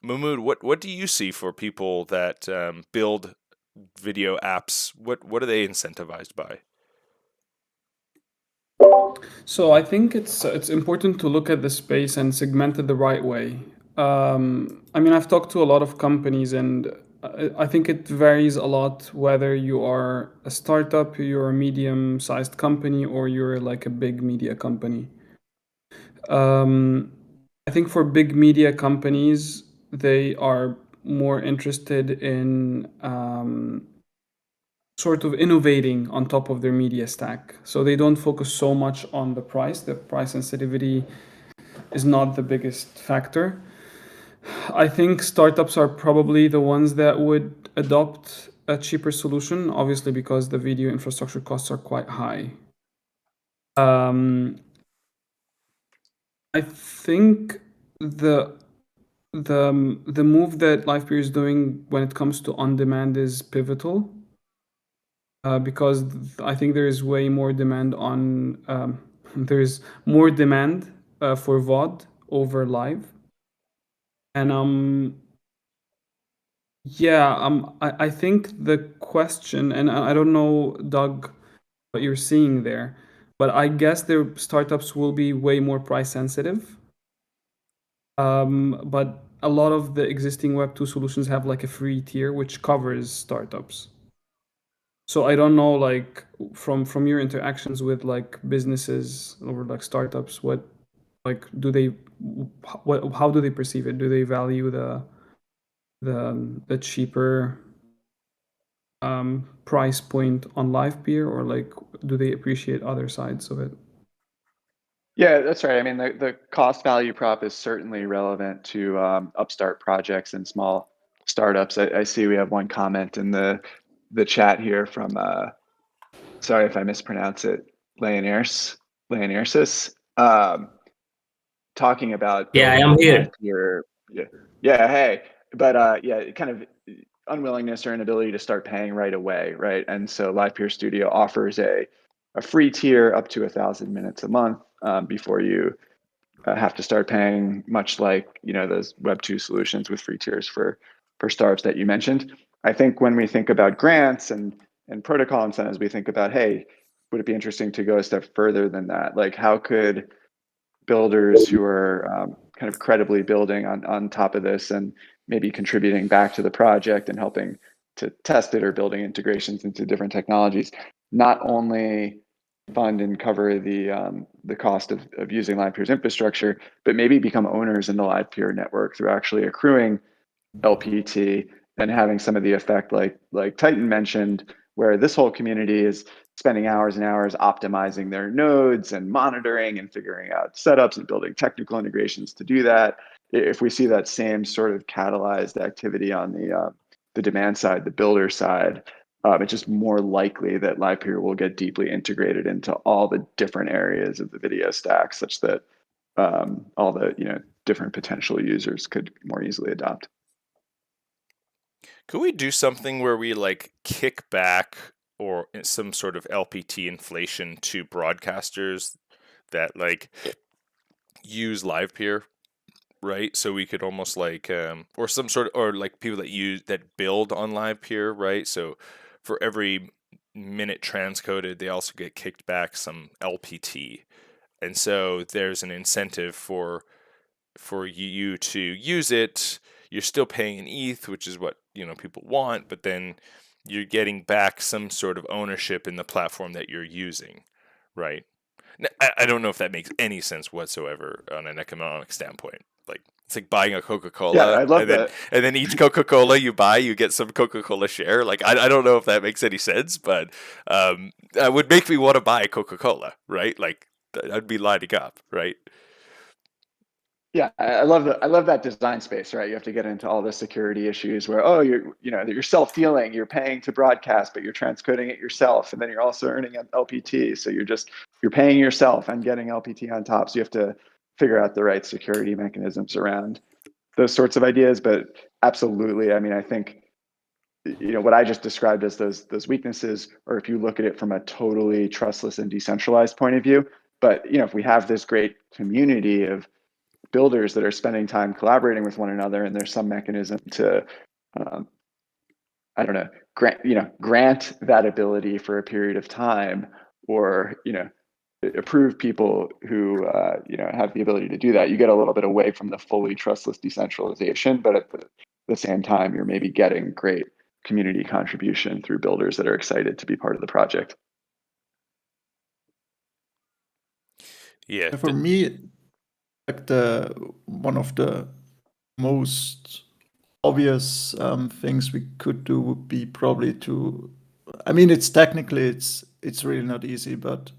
Mahmood, what do you see for people that build video apps? What are they incentivized by? So I think it's important to look at the space and segment it the right way. I mean, I've talked to a lot of companies, and I think it varies a lot whether you are a startup, you're a medium-sized company, or you're like a big media company. I think for big media companies, they are more interested in sort of innovating on top of their media stack. So they don't focus so much on the price. The price sensitivity is not the biggest factor. I think startups are probably the ones that would adopt a cheaper solution, obviously because the video infrastructure costs are quite high. I think the move that Livepeer is doing when it comes to on demand is pivotal. Because I think there is way more demand on there is more demand for VOD over live, and I think the question, and I don't know, Doug, what you're seeing there, but I guess their startups will be way more price sensitive. But a lot of the existing Web2 solutions have like a free tier which covers startups. So I don't know, like from your interactions with like businesses or like startups, what like do they how do they perceive it? Do they value the cheaper price point on Livepeer, or like do they appreciate other sides of it? Yeah, that's right. I mean, the cost value prop is certainly relevant to upstart projects and small startups. I see we have one comment in the chat here from sorry if I mispronounce it, Leonirsis, talking about Yeah, I building am on here. Livepeer. Yeah, hey, but yeah, kind of unwillingness or inability to start paying right away, right? And so Livepeer Studio offers a free tier up to 1,000 minutes a month before you have to start paying, much like those Web2 solutions with free tiers for startups that you mentioned. I think when we think about grants and protocol incentives, we think about, hey, would it be interesting to go a step further than that? Like, how could builders who are kind of credibly building on top of this and maybe contributing back to the project and helping to test it or building integrations into different technologies, not only fund and cover the cost of using Livepeer's infrastructure, but maybe become owners in the Livepeer network through actually accruing LPT and having some of the effect like Titan mentioned, where this whole community is spending hours and hours optimizing their nodes and monitoring and figuring out setups and building technical integrations to do that. If we see that same sort of catalyzed activity on the demand side, the builder side, it's just more likely that Livepeer will get deeply integrated into all the different areas of the video stack, such that all the different potential users could more easily adopt. Could we do something where we like kick back or some sort of LPT inflation to broadcasters that like use Livepeer, right? So we could almost like or some sort of, or like people that build on Livepeer, right? So for every minute transcoded, they also get kicked back some LPT. And so there's an incentive for you to use it. You're still paying an ETH, which is what people want, but then you're getting back some sort of ownership in the platform that you're using, right? Now, I don't know if that makes any sense whatsoever on an economic standpoint. Like it's like buying a Yeah, Coca-Cola, I love that. and then each Coca-Cola you buy, you get some Coca-Cola share. Like I don't know if that makes any sense, but that would make me want to buy Coca-Cola, right? Like I'd be lining up, right? Yeah, I love that design space, right? You have to get into all the security issues where, you're self-dealing, you're paying to broadcast, but you're transcoding it yourself, and then you're also earning an LPT. So you're paying yourself and getting LPT on top. So you have to figure out the right security mechanisms around those sorts of ideas. But absolutely, I mean, I think, you know, what I just described as those weaknesses, or if you look at it from a totally trustless and decentralized point of view. But, you know, if we have this great community of builders that are spending time collaborating with one another, and there's some mechanism to, I don't know, grant that ability for a period of time, or, you know, approve people who, you know, have the ability to do that, you get a little bit away from the fully trustless decentralization, but at the same time, you're maybe getting great community contribution through builders that are excited to be part of the project. Yeah. For me, like one of the most obvious things we could do would be probably to, I mean, it's technically it's really not easy, but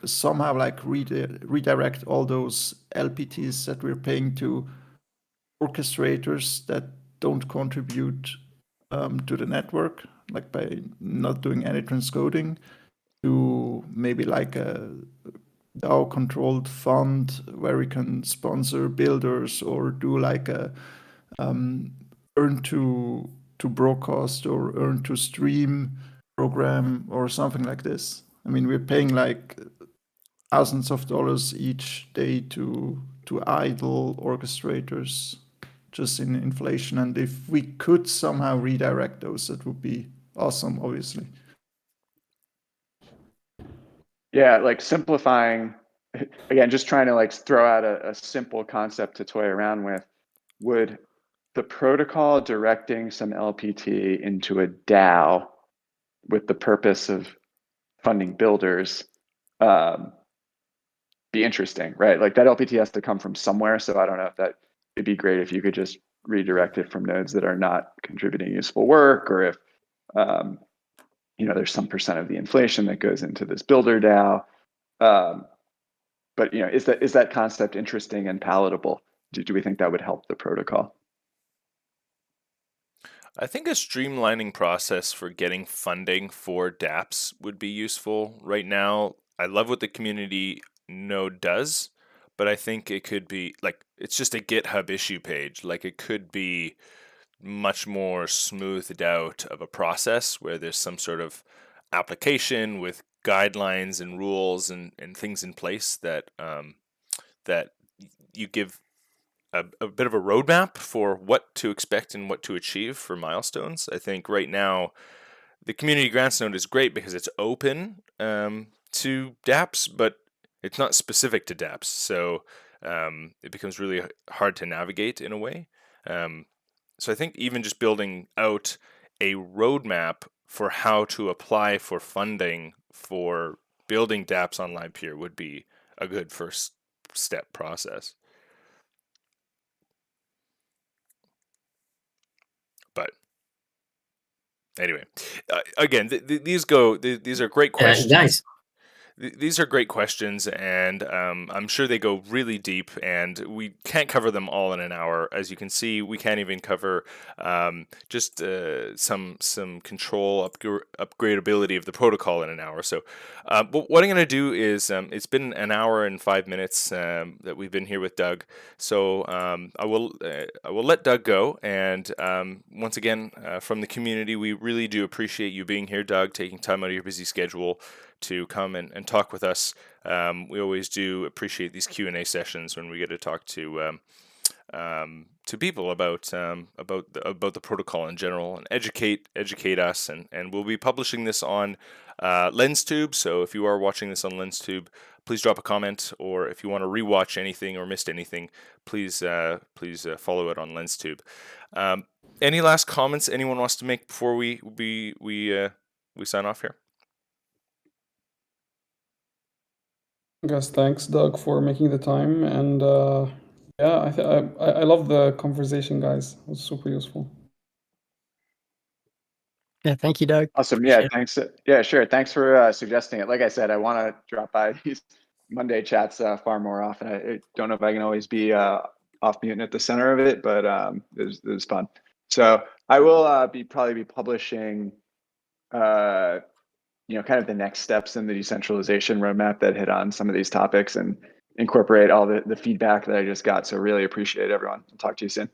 somehow like redirect all those LPTs that we're paying to orchestrators that don't contribute to the network, like by not doing any transcoding, to maybe like a DAO controlled fund where we can sponsor builders or do like a earn to broadcast or earn to stream program or something like this. I mean, we're paying like thousands of dollars each day to idle orchestrators just in inflation, and if we could somehow redirect those, that would be awesome, obviously. Yeah, like simplifying, again, just trying to like throw out a simple concept to toy around with. Would the protocol directing some LPT into a DAO with the purpose of funding builders be interesting, right? Like that LPT has to come from somewhere. So I don't know if that, it'd be great if you could just redirect it from nodes that are not contributing useful work, or if, you know, there's some percent of the inflation that goes into this builder DAO. But, you know, is that concept interesting and palatable? Do we think that would help the protocol? I think a streamlining process for getting funding for dApps would be useful. Right now, I love what the community node does, but I think it could be like, it's just a GitHub issue page. Like it could be much more smoothed out of a process where there's some sort of application with guidelines and rules and things in place that that you give a bit of a roadmap for what to expect and what to achieve for milestones. I think right now the community grants node is great because it's open to dApps, but it's not specific to dApps. So it becomes really hard to navigate in a way. So I think even just building out a roadmap for how to apply for funding for building dApps on Livepeer would be a good first step process. But anyway, again, these are great questions. Guys, These are great questions, and I'm sure they go really deep, and we can't cover them all in an hour. As you can see, we can't even cover just some control upgradability of the protocol in an hour. So but what I'm going to do is, it's been an hour and 5 minutes that we've been here with Doug. So I will let Doug go, and once again, from the community, we really do appreciate you being here, Doug, taking time out of your busy schedule to come and talk with us. We always do appreciate these Q&A sessions when we get to talk to people about the protocol in general and educate us. And we'll be publishing this on LensTube. So if you are watching this on LensTube, please drop a comment, or if you want to rewatch anything or missed anything, please follow it on LensTube. Any last comments anyone wants to make before we sign off here? I guess thanks, Doug, for making the time, and yeah, I love the conversation, guys. It was super useful. Yeah, thank you, Doug. Awesome. Appreciate Yeah, it. thanks. Yeah, sure. Thanks for suggesting it. Like I said, I want to drop by these Monday chats far more often. I don't know if I can always be off mute and at the center of it, but it was fun. So I will probably be publishing you know, kind of the next steps in the decentralization roadmap that hit on some of these topics and incorporate all the feedback that I just got. So really appreciate it, everyone. I'll talk to you soon.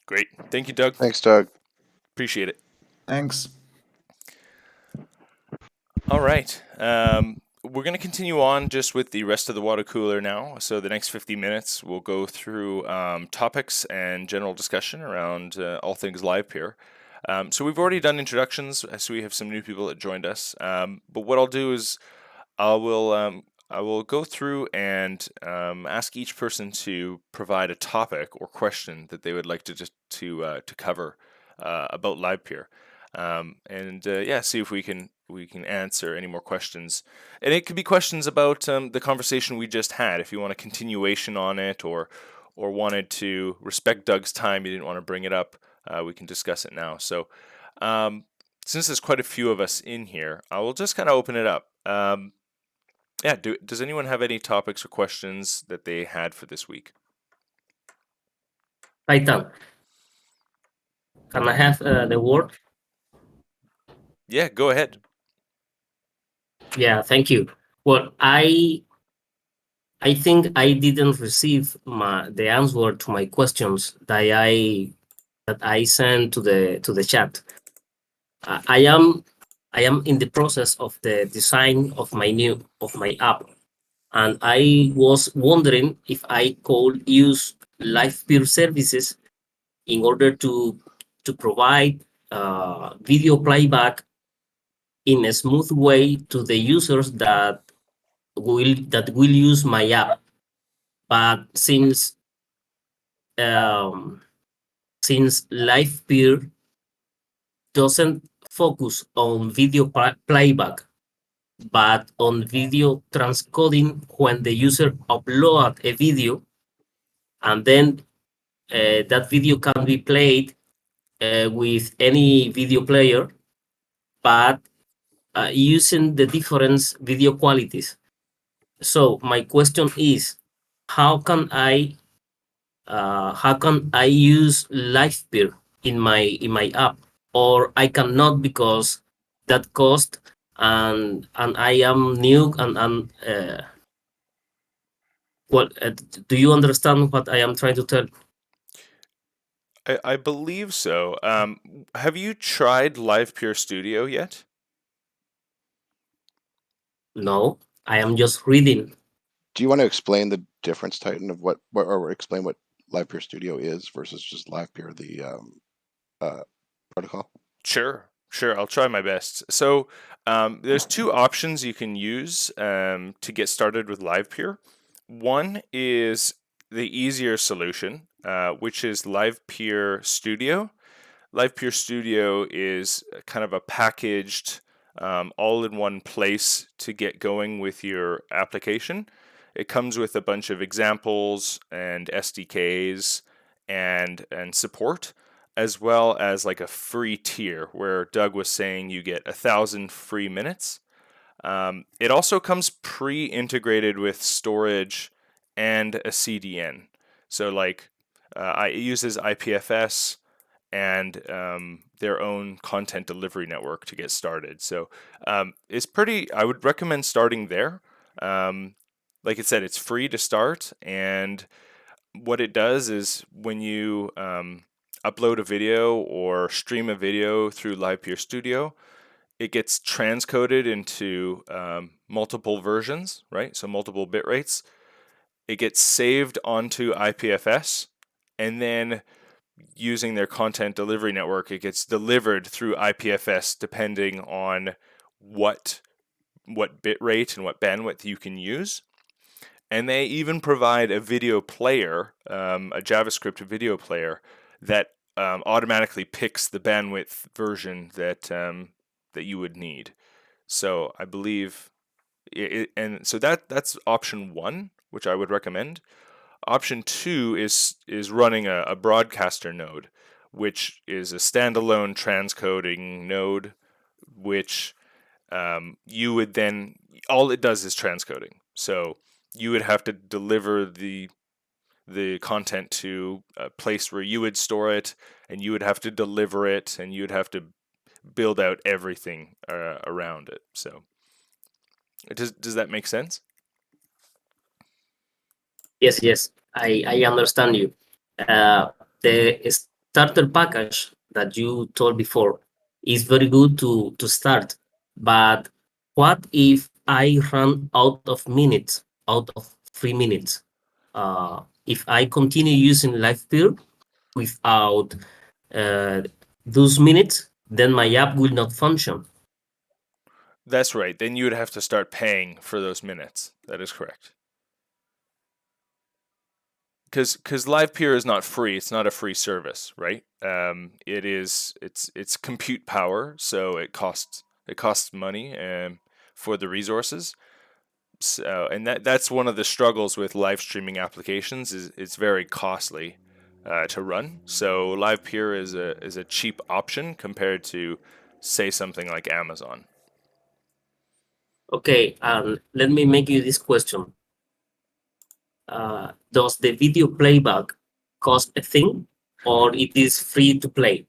Great. Thank you, Doug. Thanks, Doug. Appreciate it. Thanks. All right. We're going to continue on just with the rest of the water cooler now. So the next 50 minutes, we'll go through topics and general discussion around all things Livepeer. So we've already done introductions, so we have some new people that joined us. But what I'll do is I will go through and ask each person to provide a topic or question that they would like to cover about Livepeer, and see if we can answer any more questions. And it could be questions about the conversation we just had. If you want a continuation on it, or wanted to respect Doug's time, you didn't want to bring it up, we can discuss it now. So since there's quite a few of us in here, I will just kind of open it up. Does anyone have any topics or questions that they had for this week? Titan, can I have the word? Yeah, go ahead. Yeah, thank you. Well, I think I didn't receive the answer to my questions that I sent to the chat. I am in the process of the design of my app, and I was wondering if I could use Livepeer services in order to provide video playback in a smooth way to the users that will use my app. But since Livepeer doesn't focus on video playback, but on video transcoding when the user upload a video, and then that video can be played with any video player, but using the different video qualities. So my question is, how can I use Livepeer in my app, or I cannot because that cost, and I am new, and do you understand what I am trying to tell? I believe so. Have you tried Livepeer Studio yet? No, I am just reading. Do you want to explain the difference, Titan, of or explain what Livepeer Studio is versus just Livepeer, the protocol? Sure. I'll try my best. So there's two options you can use to get started with Livepeer. One is the easier solution, which is Livepeer Studio. Livepeer Studio is kind of a packaged, all-in-one place to get going with your application. It comes with a bunch of examples and SDKs and support, as well as like a free tier where Doug was saying you get 1,000 free minutes. It also comes pre-integrated with storage and a CDN. So like it uses IPFS and their own content delivery network to get started. So it's I would recommend starting there. Like I said, it's free to start, and what it does is when you upload a video or stream a video through Livepeer Studio, it gets transcoded into multiple versions, right? So multiple bit rates. It gets saved onto IPFS, and then using their content delivery network, it gets delivered through IPFS depending on what bit rate and what bandwidth you can use. And they even provide a video player, a JavaScript video player that automatically picks the bandwidth version that you would need. So I believe, and so that's option one, which I would recommend. Option two is running a broadcaster node, which is a standalone transcoding node, which you would then, all it does is transcoding. So you would have to deliver the content to a place where you would store it, and you would have to deliver it, and you would have to build out everything around it. So does that make sense? Yes, I understand you. The starter package that you told before is very good to start. But what if I run out of minutes, out of 3 minutes? If I continue using Livepeer without those minutes, then my app will not function. That's right. Then you would have to start paying for those minutes. That is correct. Because Livepeer is not free. It's not a free service, right? It's compute power, so it costs money for the resources. So, and that's one of the struggles with live streaming applications is it's very costly to run. So Livepeer is a cheap option compared to, say, something like Amazon. Okay, let me make you this question. Does the video playback cost a thing, or it is free to play?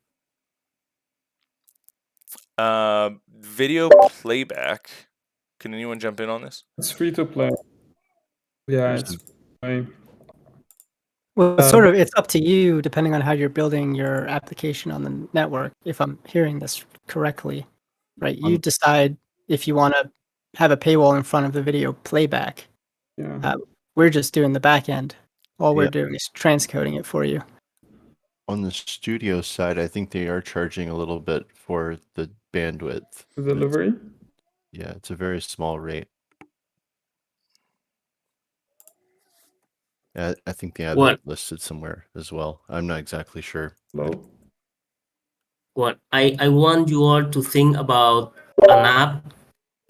Video playback. Can anyone jump in on this? It's free to play. Yeah, it's free to play. Well, it's up to you depending on how you're building your application on the network, if I'm hearing this correctly, right? You decide if you want to have a paywall in front of the video playback. Yeah. We're just doing the back end. All we're Yeah. doing is transcoding it for you. On the studio side, I think they are charging a little bit for the bandwidth. The delivery? Yeah, it's a very small rate. I think they have that listed somewhere as well. I'm not exactly sure. Low. Well, I want you all to think about an app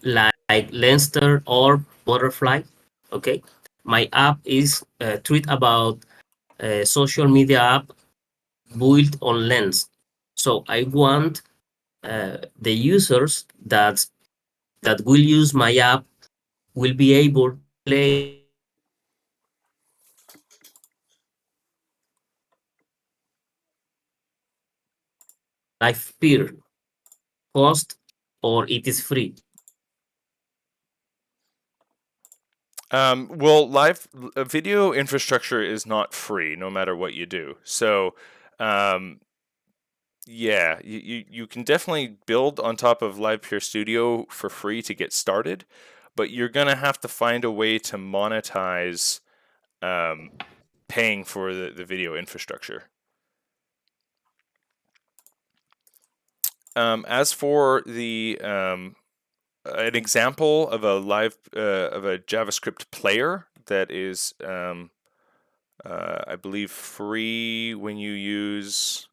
like Lenster or Butterfly. Okay, my app is tweet about a social media app built on Lens. So I want the users that will use my app will be able to play Livepeer cost or it is free. Well, video infrastructure is not free, no matter what you do. So, yeah, you can definitely build on top of Livepeer Studio for free to get started, but you're gonna have to find a way to monetize paying for the video infrastructure. As for the an example of a JavaScript player that is I believe free when you use,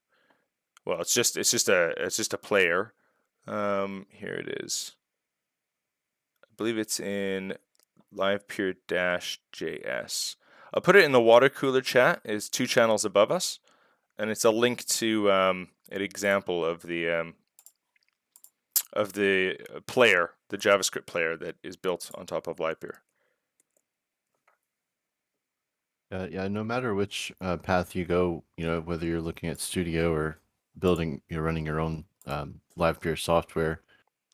well, it's just a player. Here it is. I believe it's in Livepeer-JS. I'll put it in the water cooler chat. It's 2 channels above us, and it's a link to an example of the player, the JavaScript player that is built on top of Livepeer. Yeah, no matter which path you go, whether you're looking at Studio or you're running your own Livepeer software,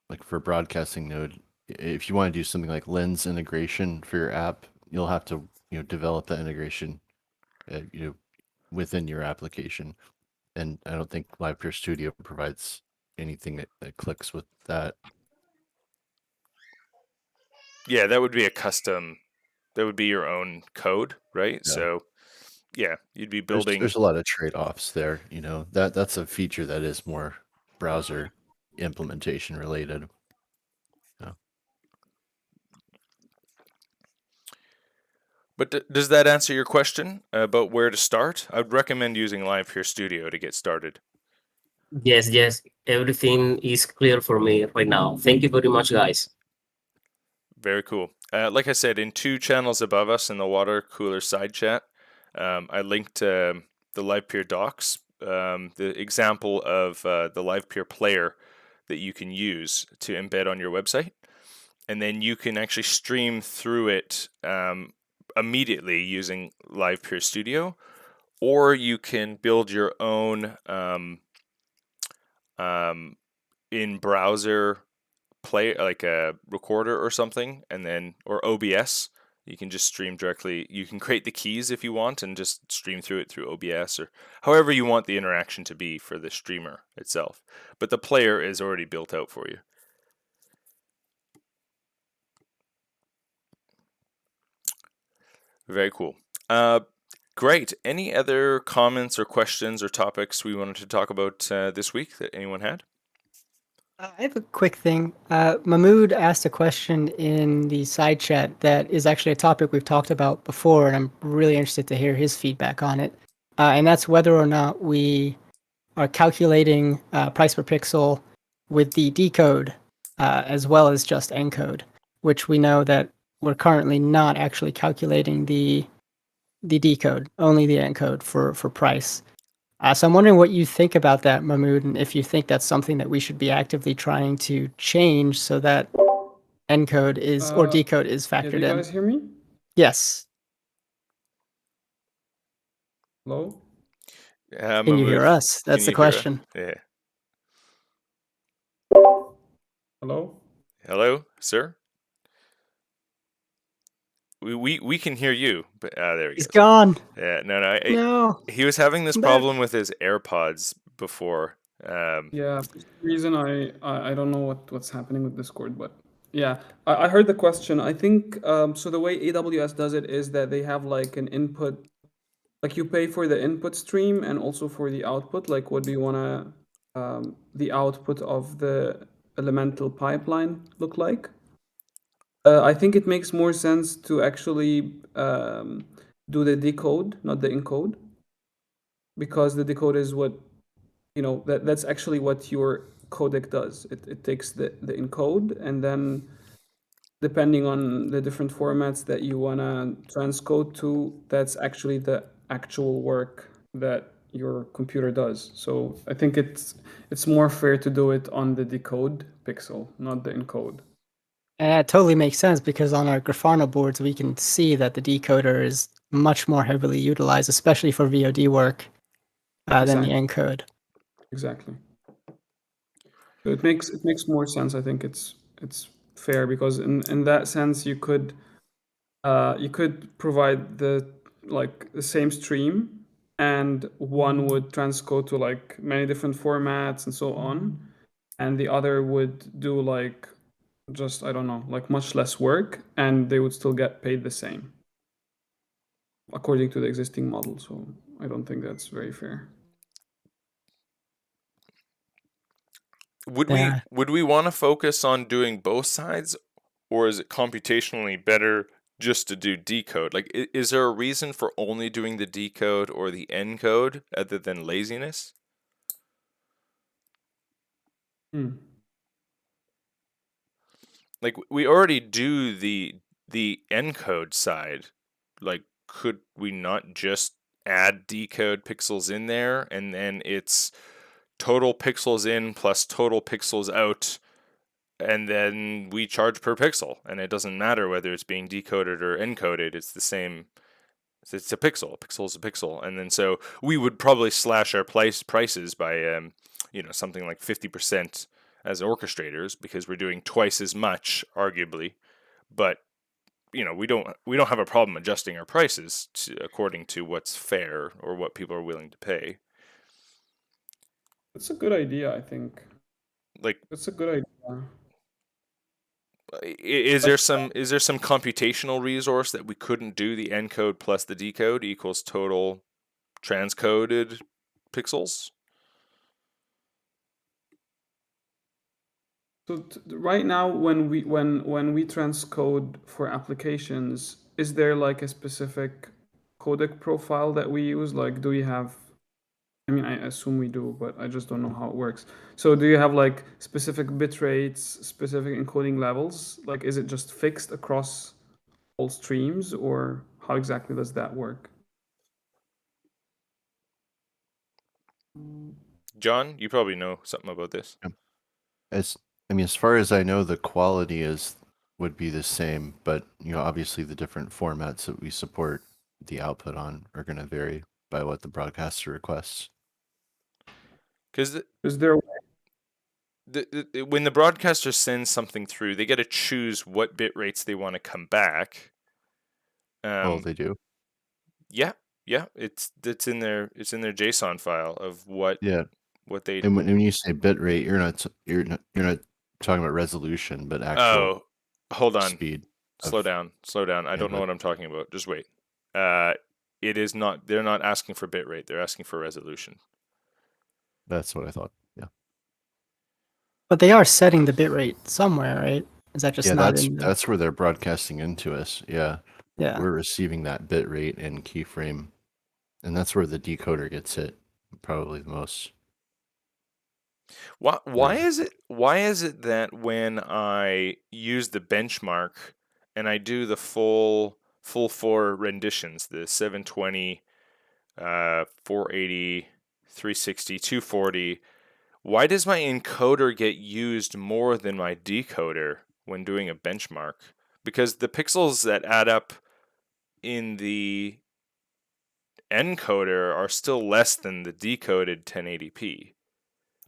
like for broadcasting node, if you want to do something like lens integration for your app, you'll have to develop that integration within your application. And I don't think Livepeer Studio provides anything that clicks with that. Yeah, that would be a custom. That would be your own code, right? Yeah. So, yeah, you'd be building. There's a lot of trade-offs there. That's a feature that is more browser implementation related. Yeah. But does that answer your question about where to start? I'd recommend using Livepeer Studio to get started. Yes, everything is clear for me right now. Thank you very much, guys. Very cool. Like I said, in 2 channels above us in the water cooler side chat, I linked the Livepeer docs, the example of the Livepeer player that you can use to embed on your website. And then you can actually stream through it immediately using Livepeer Studio, or you can build your own in browser play, like a recorder or something, and then, or OBS, You can just stream directly. You can create the keys if you want and just stream through it through OBS or however you want the interaction to be for the streamer itself. But the player is already built out for you. Very cool. Great. Any other comments or questions or topics we wanted to talk about this week that anyone had? I have a quick thing. Mahmood asked a question in the side chat that is actually a topic we've talked about before, and I'm really interested to hear his feedback on it. And that's whether or not we are calculating price per pixel with the decode as well as just encode, which we know that we're currently not actually calculating the decode, only the encode for price. So I'm wondering what you think about that, Mahmood, and if you think that's something that we should be actively trying to change so that encode is or decode is factored do you in. guys hear me? Yes. Hello? Can you hear us? That's the question. Yeah. Hello? Hello, sir? We can hear you, but there he He's goes. gone. Yeah, no. No. He was having this problem with his AirPods before. Yeah, for some reason I don't know what's happening with Discord, but yeah, I heard the question. I think so the way AWS does it is that they have like an input, like you pay for the input stream and also for the output, like what do you wanna the output of the elemental pipeline look like? I think it makes more sense to actually do the decode, not the encode, because the decode is what that's actually what your codec does. It takes the encode, and then depending on the different formats that you want to transcode to, that's actually the actual work that your computer does. So I think it's more fair to do it on the decode pixel, not the encode. It totally makes sense because on our Grafana boards, we can see that the decoder is much more heavily utilized, especially for VOD work, than the encode. Exactly. So it makes more sense. I think it's fair because in that sense you could provide the same stream, and one would transcode to like many different formats and so on, and the other would do like just I don't know, like much less work, and they would still get paid the same according to the existing model. So I don't think that's very fair. Would we want to focus on doing both sides, or is it computationally better just to do decode? Like, is there a reason for only doing the decode or the encode other than laziness? Like, we already do the encode side. Like, could we not just add decode pixels in there, and then it's total pixels in plus total pixels out, and then we charge per pixel, and it doesn't matter whether it's being decoded or encoded. It's the same. It's a pixel. A pixel is a pixel, and then so we would probably slash our prices by something like 50% as orchestrators because we're doing twice as much, arguably. But we don't have a problem adjusting our prices according to what's fair or what people are willing to pay. That's a good idea, I think. Like, that's a good idea. Is there some computational resource that we couldn't do the encode plus the decode equals total transcoded pixels? So right now, when we transcode for applications, is there like a specific codec profile that we use? Like, do we have? I mean, I assume we do, but I just don't know how it works. So, do you have like specific bit rates, specific encoding levels? Like, is it just fixed across all streams, or how exactly does that work? John, you probably know something about this. As far as I know, the quality would be the same, but obviously the different formats that we support the output on are going to vary by what the broadcaster requests. Because is there when the broadcaster sends something through, they get to choose what bit rates they want to come back, Oh, they do. Yeah, yeah. It's in their JSON file of what Yeah. they. And when you say bitrate, you're not talking about resolution, but actual Oh, hold on. speed. Slow down. I don't know what I'm talking about. Just wait. It is not. They're not asking for bitrate. They're asking for resolution. That's what I thought. Yeah. But they are setting the bitrate somewhere, right? Is that just not in the... that's where they're broadcasting into us. Yeah. Yeah. We're receiving that bitrate and keyframe, and that's where the decoder gets hit probably the most. Why is it that when I use the benchmark and I do the full 4 renditions, the 720, 480, 360, 240, why does my encoder get used more than my decoder when doing a benchmark? Because the pixels that add up in the encoder are still less than the decoded 1080p.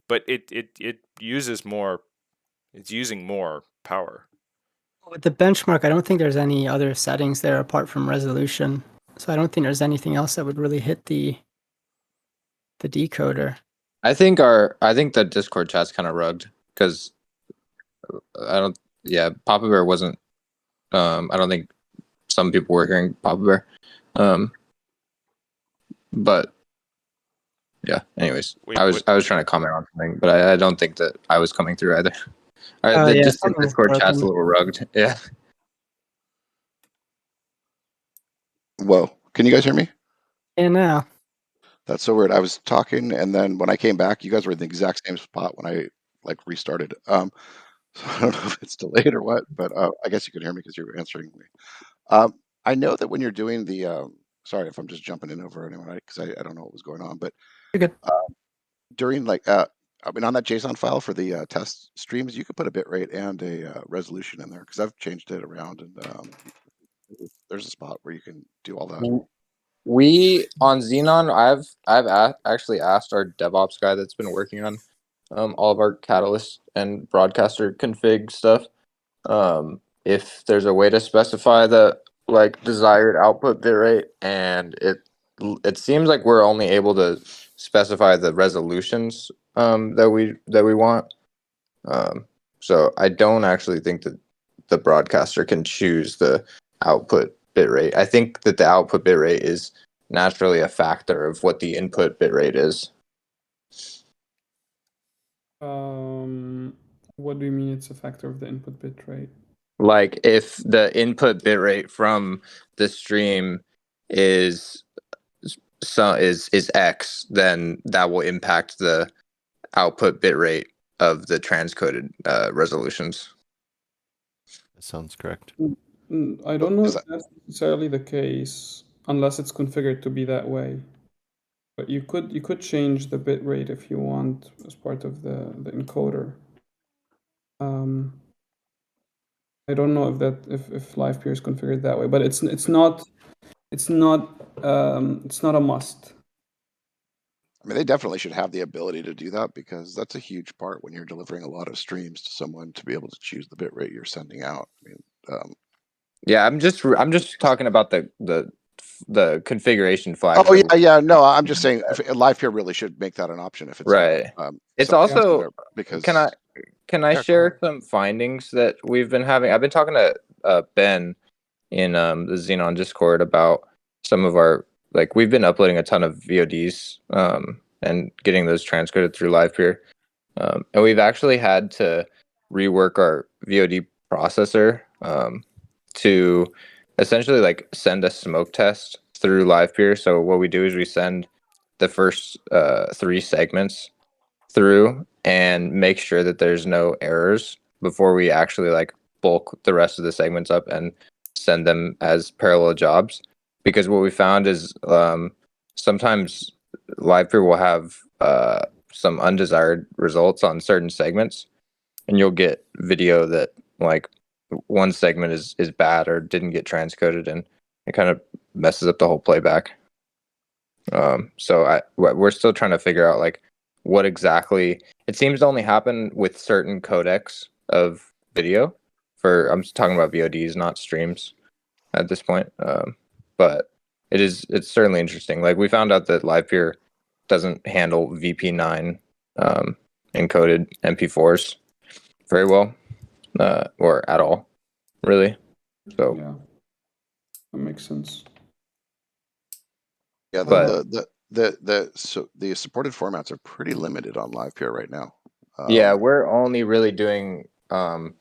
But it uses more, it's using more power. With the benchmark, I don't think there's any other settings there apart from resolution. So I don't think there's anything else that would really hit the decoder. I think the Discord chat's kind of rugged because Papa Bear wasn't. I don't think some people were hearing Papa Bear. But yeah. Anyways, I was trying to comment on something, but I don't think that I was coming through either. The Discord chat's a little rugged. Yeah. Whoa. Can you guys hear me? And now. That's so weird. I was talking, and then when I came back, you guys were in the exact same spot when I restarted. So I don't know if it's delayed or what, but I guess you could hear me because you were answering me. I know that when you're doing the sorry if I'm just jumping in over anyone, because I don't know what was going on, but you're good. During on that JSON file for the test streams, you could put a bitrate and a resolution in there because I've changed it around, and there's a spot where you can do all that. We on Xenon, I've actually asked our DevOps guy that's been working on all of our Catalyst and broadcaster config stuff if there's a way to specify the desired output bitrate, and it seems like we're only able to specify the resolutions that we want. So I don't actually think that the broadcaster can choose the output bitrate. I think that the output bitrate is naturally a factor of what the input bitrate is. What do you mean it's a factor of the input bitrate? Like if the input bitrate from the stream is X, then that will impact the output bitrate of the transcoded resolutions. That sounds correct. I don't know if that's necessarily the case unless it's configured to be that way. But you could change the bitrate if you want as part of the encoder. I don't know if Livepeer is configured that way, but it's not a must. I mean, they definitely should have the ability to do that because that's a huge part when you're delivering a lot of streams to someone to be able to choose the bitrate you're sending out. I mean, yeah, I'm just talking about the configuration flag. Oh yeah. No, I'm just saying Livepeer really should make that an option if it's right. It's also because can I share some findings that we've been having? I've been talking to Ben in the Xenon Discord about some of our we've been uploading a ton of VODs and getting those transcoded through Livepeer, and we've actually had to rework our VOD processor to essentially send a smoke test through Livepeer. So what we do is we send the first 3 segments through and make sure that there's no errors before we actually bulk the rest of the segments up and send them as parallel jobs. Because what we found is sometimes Livepeer will have some undesired results on certain segments, and you'll get video that one segment is bad or didn't get transcoded, and it kind of messes up the whole playback. So we're still trying to figure out what exactly. It seems to only happen with certain codecs of video. I'm talking about VODs, not streams, at this point. but it's certainly interesting. Like we found out that Livepeer doesn't handle VP9 encoded MP4s very well, or at all, really. So yeah, that makes sense. Yeah, But- the supported formats are pretty limited on Livepeer right now. yeah, we're only really doing the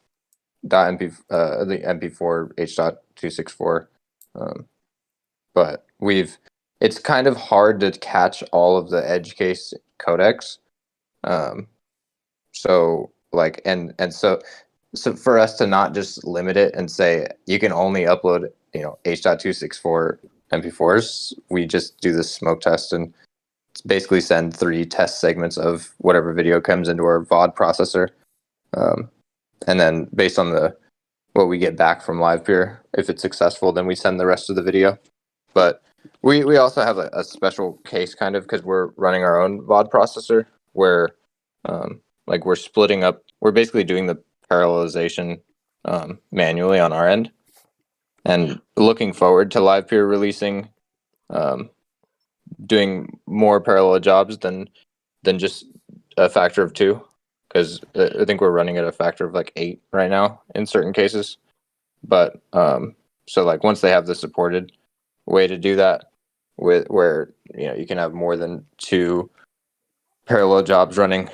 MP4 H.264, but it's kind of hard to catch all of the edge case codecs. So like so for us to not just limit it and say you can only upload H.264 MP4s, we just do this smoke test and basically send 3 test segments of whatever video comes into our VOD processor, and then based on what we get back from Livepeer, if it's successful, then we send the rest of the video. But we also have a special case kind of because we're running our own VOD processor where like we're splitting up, we're basically doing the parallelization manually on our end, and looking forward to Livepeer releasing doing more parallel jobs than just a factor of 2, because I think we're running at a factor of like 8 right now in certain cases. But so like once they have the supported way to do that, where you can have more than 2 parallel jobs running,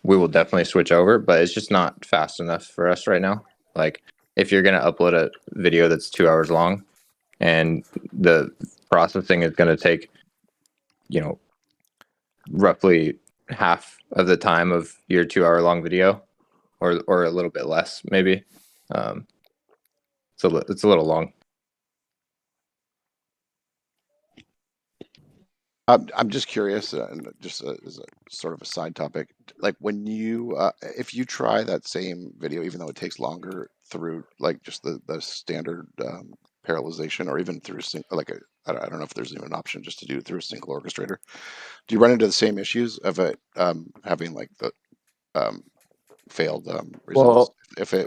we will definitely switch over, but it's just not fast enough for us right now. Like if you're going to upload a video that's 2 hours long and the processing is going to take roughly half of the time of your 2 hour long video, or a little bit less maybe, so it's a little long. I'm just curious, and just as a sort of a side topic, like when you, if you try that same video, even though it takes longer through like just the standard parallelization, or even through I don't know if there's even an option just to do it through a single orchestrator, do you run into the same issues of it having like the failed results if it's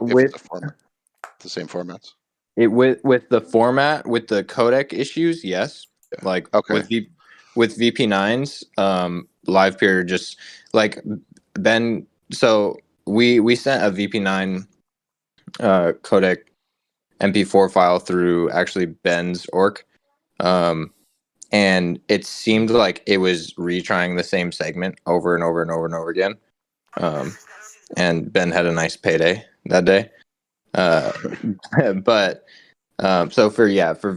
the same formats? With the format, with the codec issues, yes. Yeah. Like okay. with VP9s, Livepeer just like Ben. So we sent a VP9 codec MP4 file through actually Ben's orc, and it seemed like it was retrying the same segment over and over and over and over again. And Ben had a nice payday that day. But so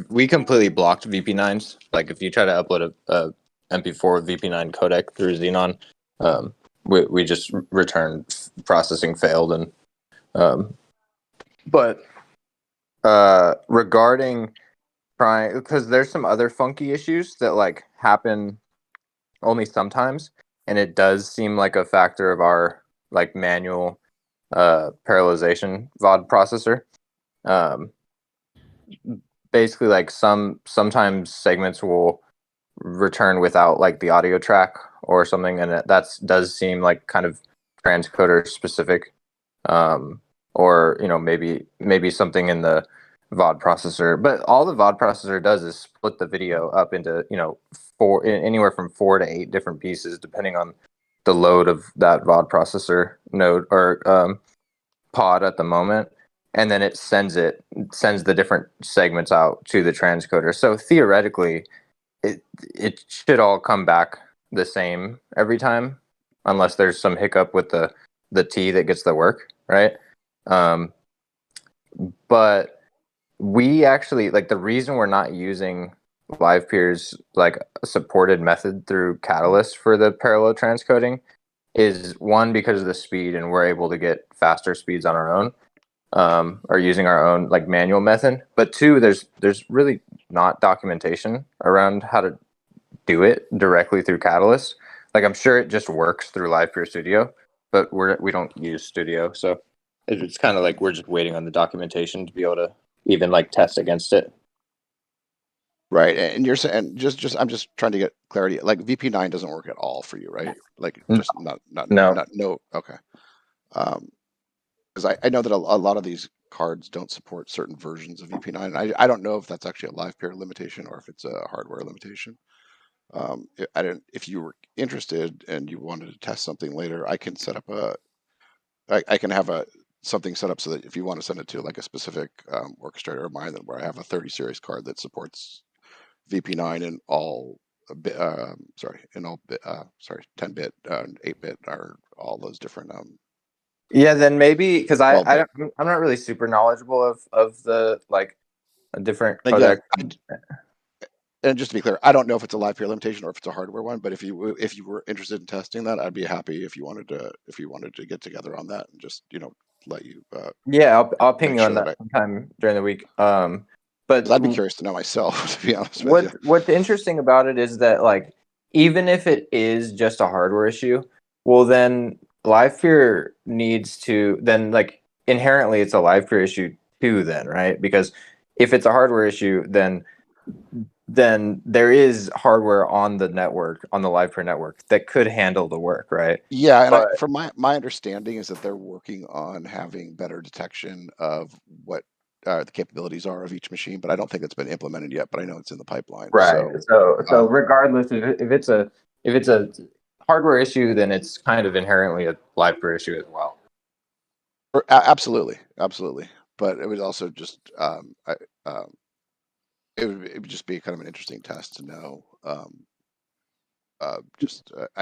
we completely blocked VP9s. Like if you try to upload a MP4 with VP9 codec through Xenon, we just return processing failed. And but regarding trying, because there's some other funky issues that like happen only sometimes, and it does seem like a factor of our like manual parallelization VOD processor. Basically like sometimes segments will return without like the audio track or something, and that does seem like kind of transcoder specific, or maybe something in the VOD processor. But all the VOD processor does is split the video up into anywhere from 4 to 8 different pieces depending on the load of that VOD processor node or pod at the moment, and then it sends the different segments out to the transcoder. So theoretically, it should all come back the same every time, unless there's some hiccup with the T that gets the work right. But we actually like the reason we're not using Livepeer's like supported method through Catalyst for the parallel transcoding is, one, because of the speed, and we're able to get faster speeds on our own, or using our own like manual method. But 2, there's really not documentation around how to do it directly through Catalyst. Like I'm sure it just works through Livepeer Studio, but we don't use Studio, so it's kind of like we're just waiting on the documentation to be able to even like test against it. Right, and you're saying just I'm just trying to get clarity. Like VP9 doesn't work at all for you, right? Like just No. okay. Because I know that a lot of these cards don't support certain versions of VP9. I don't know if that's actually a Livepeer limitation or if it's a hardware limitation. If you were interested and you wanted to test something later, I can set up I can have something set up so that if you want to send it to like a specific orchestrator of mine, where I have a 30 series card that supports VP9 in all 10-bit, 8-bit, or all those different. Yeah, then maybe because I'm 12-bit. not really super knowledgeable of the like different Again, codec. and just to be clear, I don't know if it's a Livepeer limitation or if it's a hardware one. But if you were interested in testing that, I'd be happy if you wanted to get together on that and just let you. Yeah, I'll ping make you sure on that that sometime during the week. But I'd be curious to know myself, to be honest with you. what's interesting about it is that like even if it is just a hardware issue, well then Livepeer needs to then like inherently it's a Livepeer issue too then, right? Because if it's a hardware issue, then there is hardware on the network, on the Livepeer network that could handle the work, right? Yeah, and But from my understanding is that they're working on having better detection of what the capabilities are of each machine, but I don't think it's been implemented yet. But I know it's in the pipeline. right. So regardless, if it's a hardware issue, then it's kind of inherently a Livepeer issue as well. Absolutely. But it would also just it would just be kind of an interesting test to know. I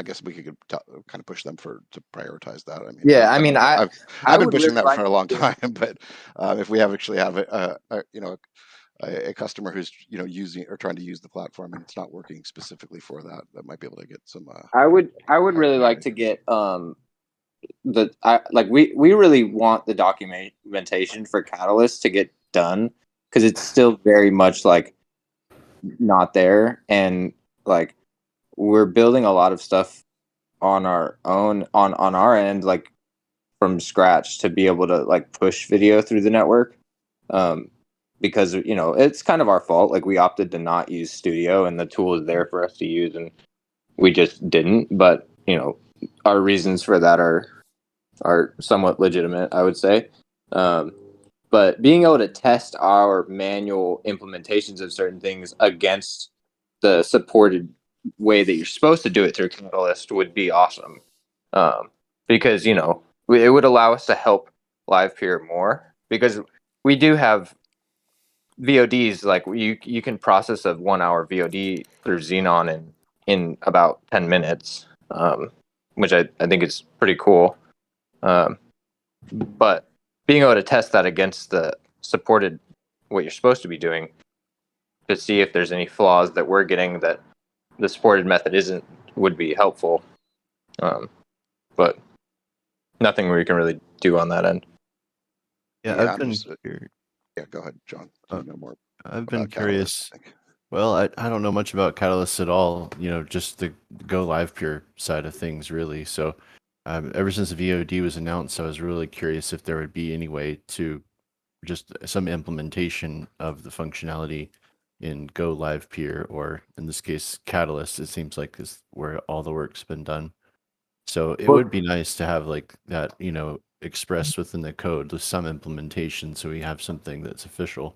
guess we could kind of push them to prioritize that. I mean, Yeah, I've been would pushing really that like for a long to- time, but if we actually have a customer who's using or trying to use the platform and it's not working specifically for that, might be able to get some. I would really like to get we really want the documentation for Catalyst to get done because it's still very much like not there, and like we're building a lot of stuff on our own on our end, like from scratch to be able to like push video through the network. Because it's kind of our fault. Like we opted to not use Studio, and the tool is there for us to use, and we just didn't. But our reasons for that are somewhat legitimate, I would say. But being able to test our manual implementations of certain things against the supported way that you're supposed to do it through Catalyst would be awesome. Because it would allow us to help Livepeer more, because we do have VODs. Like you can process a 1 hour VOD through Xenon in about 10 minutes, which I think is pretty cool. But being able to test that against the supported what you're supposed to be doing to see if there's any flaws that we're getting that the supported method isn't would be helpful. But nothing we can really do on that end. Yeah, Yeah, go ahead, John. You know more. I've been curious. Well, I don't know much about Catalyst at all. Just the Go Livepeer side of things, really. So, ever since the VOD was announced, I was really curious if there would be any way to just some implementation of the functionality in Go Livepeer, or in this case, Catalyst. It seems like is where all the work's been done. So it would be nice to have like that, expressed within the code with some implementation, so we have something that's official.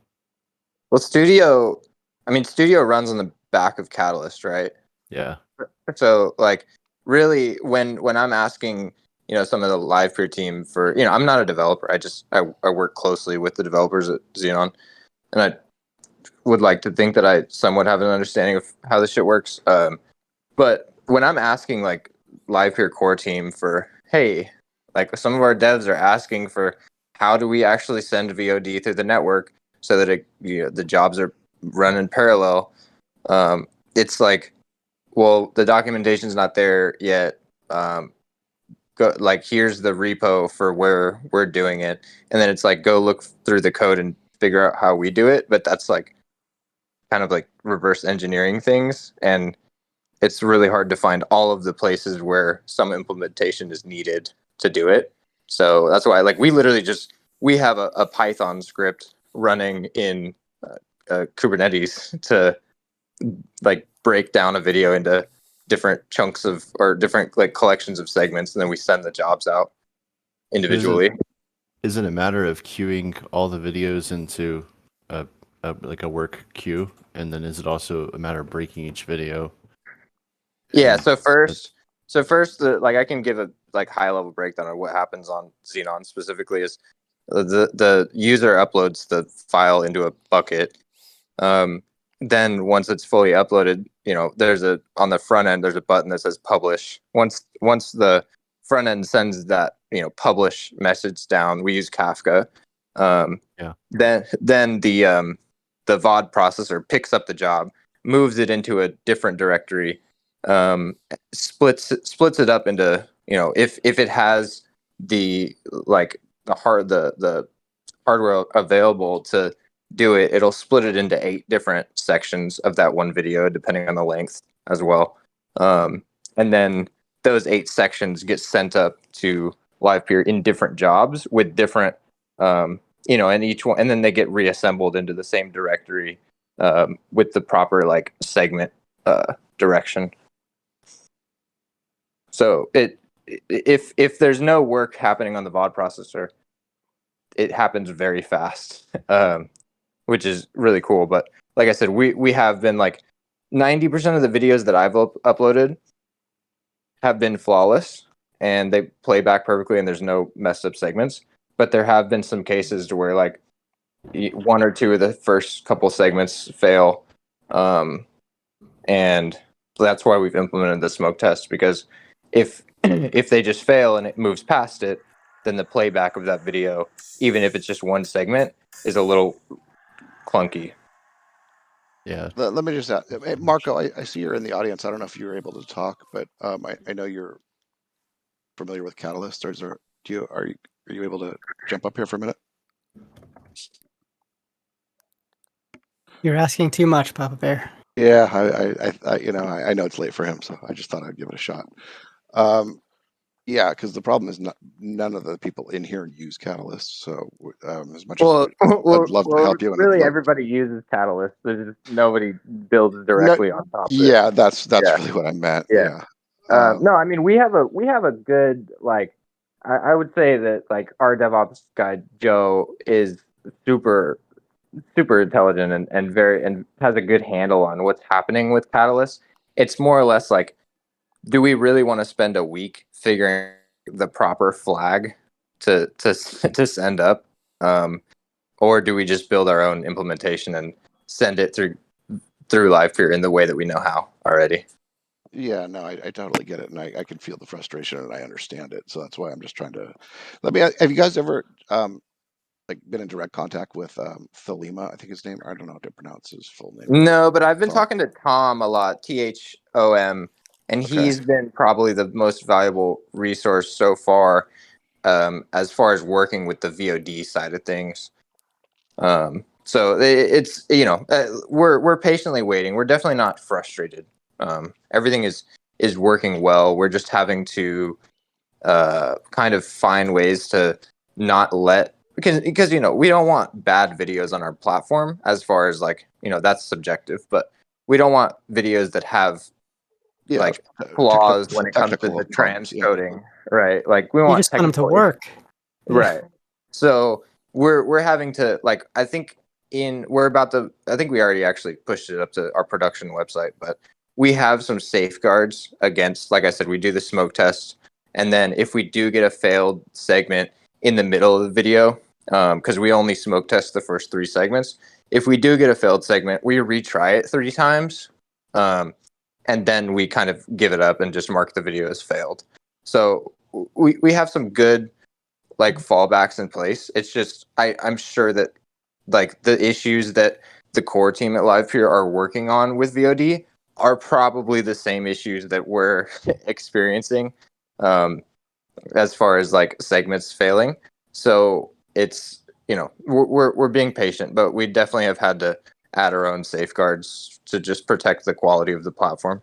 Well, Studio runs on the back of Catalyst, right? Yeah. So like really when I'm asking, some of the Livepeer team for, I'm not a developer. I work closely with the developers at Xenon, and I would like to think that I somewhat have an understanding of how this shit works. But when I'm asking like Livepeer core team for, hey, like some of our devs are asking for how do we actually send VOD through the network so that the jobs are run in parallel. It's like, well, the documentation's not there yet. Here's the repo for where we're doing it, and then it's like go look through the code and figure out how we do it. But that's like kind of like reverse engineering things, and it's really hard to find all of the places where some implementation is needed to do it. So that's why, like, we have a Python script running in Kubernetes to like break down a video into different chunks or different like collections of segments, and then we send the jobs out individually. is it a matter of queuing all the videos into like a work queue, and then is it also a matter of breaking each video? Yeah. So first, like I can give a like high level breakdown of what happens on Xenon specifically is the user uploads the file into a bucket. Then once it's fully uploaded, there's on the front end there's a button that says publish. Once the front end sends that publish message down, we use Kafka. Then the VOD processor picks up the job, moves it into a different directory, splits it up into if it has the hardware available to do it, it'll split it into 8 different sections of that one video, depending on the length as well. And then those 8 sections get sent up to Livepeer in different jobs with different, and each one, and then they get reassembled into the same directory with the proper like segment direction. So if there's no work happening on the VOD processor, it happens very fast, which is really cool. But like I said, we have been like 90% of the videos that I've uploaded have been flawless and they play back perfectly and there's no messed up segments. But there have been some cases to where like 1 or 2 of the first couple segments fail, and that's why we've implemented the smoke test, because if they just fail and it moves past it, then the playback of that video, even if it's just one segment, is a little clunky. Yeah. Let me just add, hey, Marco, I see you're in the audience. I don't know if you were able to talk, but I know you're familiar with Catalyst. Are you able to jump up here for a minute? You're asking too much, Papa Bear. Yeah, I know it's late for him, so I just thought I'd give it a shot. Yeah, because the problem is none of the people in here use Catalyst. So as much as I'd love to help you, and really everybody uses Catalyst. There's just nobody builds directly on top of it. Yeah, that's really what I meant. Yeah. No, I mean we have a good like I would say that like our DevOps guy Joe is super intelligent and has a good handle on what's happening with Catalyst. It's more or less like, do we really want to spend a week figuring the proper flag to send up, or do we just build our own implementation and send it through Livepeer in the way that we know how already? Yeah, no, I totally get it, and I can feel the frustration and I understand it. So that's why I'm just trying to. Have you guys ever like been in direct contact with Thelema? I think his name. I don't know how to pronounce his full name. No, but I've been talking to Tom a lot. THOM. And he's been probably the most valuable resource so far as working with the VOD side of things. So it's we're patiently waiting. We're definitely not frustrated. Everything is working well. We're just having to kind of find ways to not let because we don't want bad videos on our platform, as far as like that's subjective, but we don't want videos that have like flaws when it comes to the transcoding, right? Like we want just want them to work, right? So we're having to like I think we already actually pushed it up to our production website, but we have some safeguards against, like I said, we do the smoke test, and then if we do get a failed segment in the middle of the video, because we only smoke test the first 3 segments, if we do get a failed segment, we retry it 3 times. And then we kind of give it up and just mark the video as failed. So we have some good like fallbacks in place. It's just I'm sure that like the issues that the core team at Livepeer are working on with VOD are probably the same issues that we're experiencing as far as like segments failing. So it's we're being patient, but we definitely have had to add our own safeguards to just protect the quality of the platform.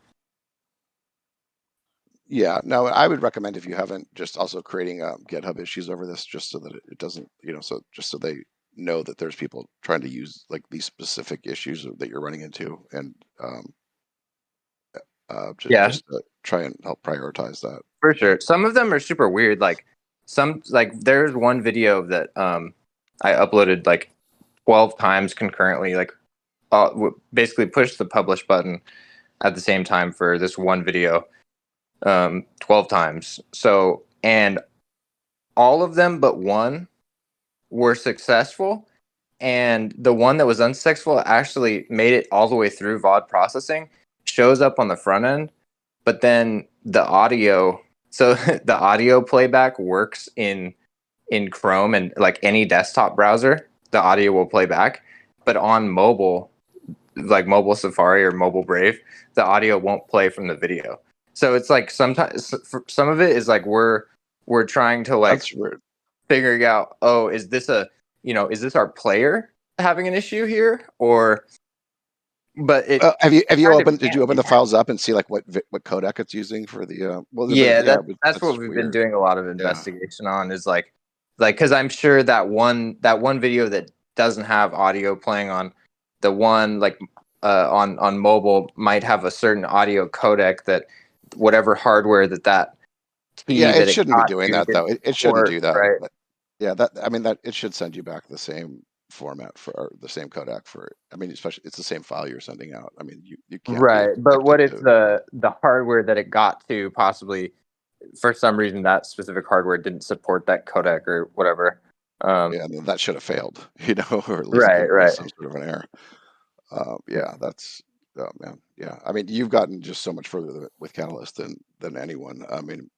Yeah, no, I would recommend, if you haven't, just also creating GitHub issues over this, just so that it doesn't, so they know that there's people trying to use like these specific issues that you're running into, and just to try and help prioritize that. For sure. Some of them are super weird. Like there's one video that I uploaded like 12 times concurrently, like basically pushed the publish button at the same time for this one video 12 times. So, and all of them but one were successful, and the one that was unsuccessful actually made it all the way through VOD processing, shows up on the front end, but then the audio, so the audio playback works in Chrome and like any desktop browser, the audio will play back, but on mobile, like mobile Safari or mobile Brave, the audio won't play from the video. So it's like sometimes some of it is like we're trying to like That's weird. figuring out, oh, is this is this our player having an issue here, or but it have you kind of opened? Did can't you open be. the files up and see like what codec it's using for the? Yeah, But that's what we've been weird. doing a lot of investigation on, is like because I'm sure that one video that doesn't have audio playing on the one like on mobile might have a certain audio codec that whatever hardware that key Yeah, that it it shouldn't be got doing to that though. didn't It shouldn't support, do that. right? But yeah, that it should send you back the same format for or the same codec for. I mean, especially it's the same file you're sending out. I mean, you can't be Right, but what expected if to. the hardware that it got to possibly, for some reason, that specific hardware didn't support that codec or whatever? Yeah, then that should have failed, or at least Right, given us right. some sort of an error. Yeah, that's oh man. Yeah, I mean, you've gotten just so much further with Catalyst than anyone. I mean,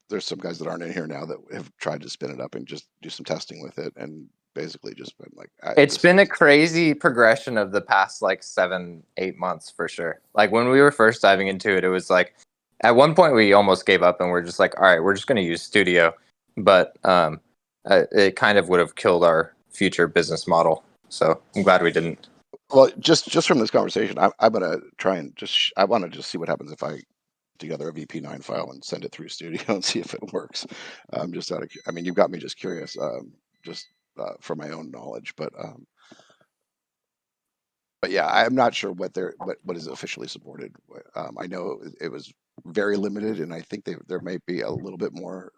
there's some guys that aren't in here now that have tried to spin it up and just do some testing with it, and basically just been like, It's been a crazy progression of the past like 7-8 months for sure. Like when we were first diving into it, it was like at one point we almost gave up and we're just like, all right, we're just going to use Studio, but it kind of would have killed our future business model. So I'm glad we didn't. Well, just from this conversation, I'm gonna try and I want to just see what happens if I together a VP9 file and send it through Studio and see if it works. Just I mean, you've got me just curious, just for my own knowledge, but yeah, I'm not sure what is officially supported. I know it was very limited, and I think there may be a little bit more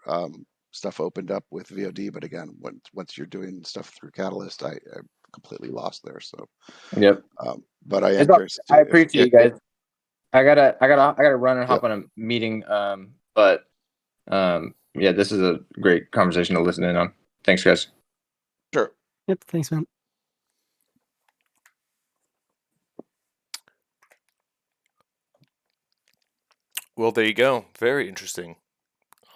stuff opened up with VOD. But again, once you're doing stuff through Catalyst, I'm completely lost there. So, yep. But I am curious. I appreciate you guys. I gotta run and hop on a meeting. But yeah, this is a great conversation to listen in on. Thanks, guys. Sure. Yep. Thanks, man. Well, there you go. Very interesting.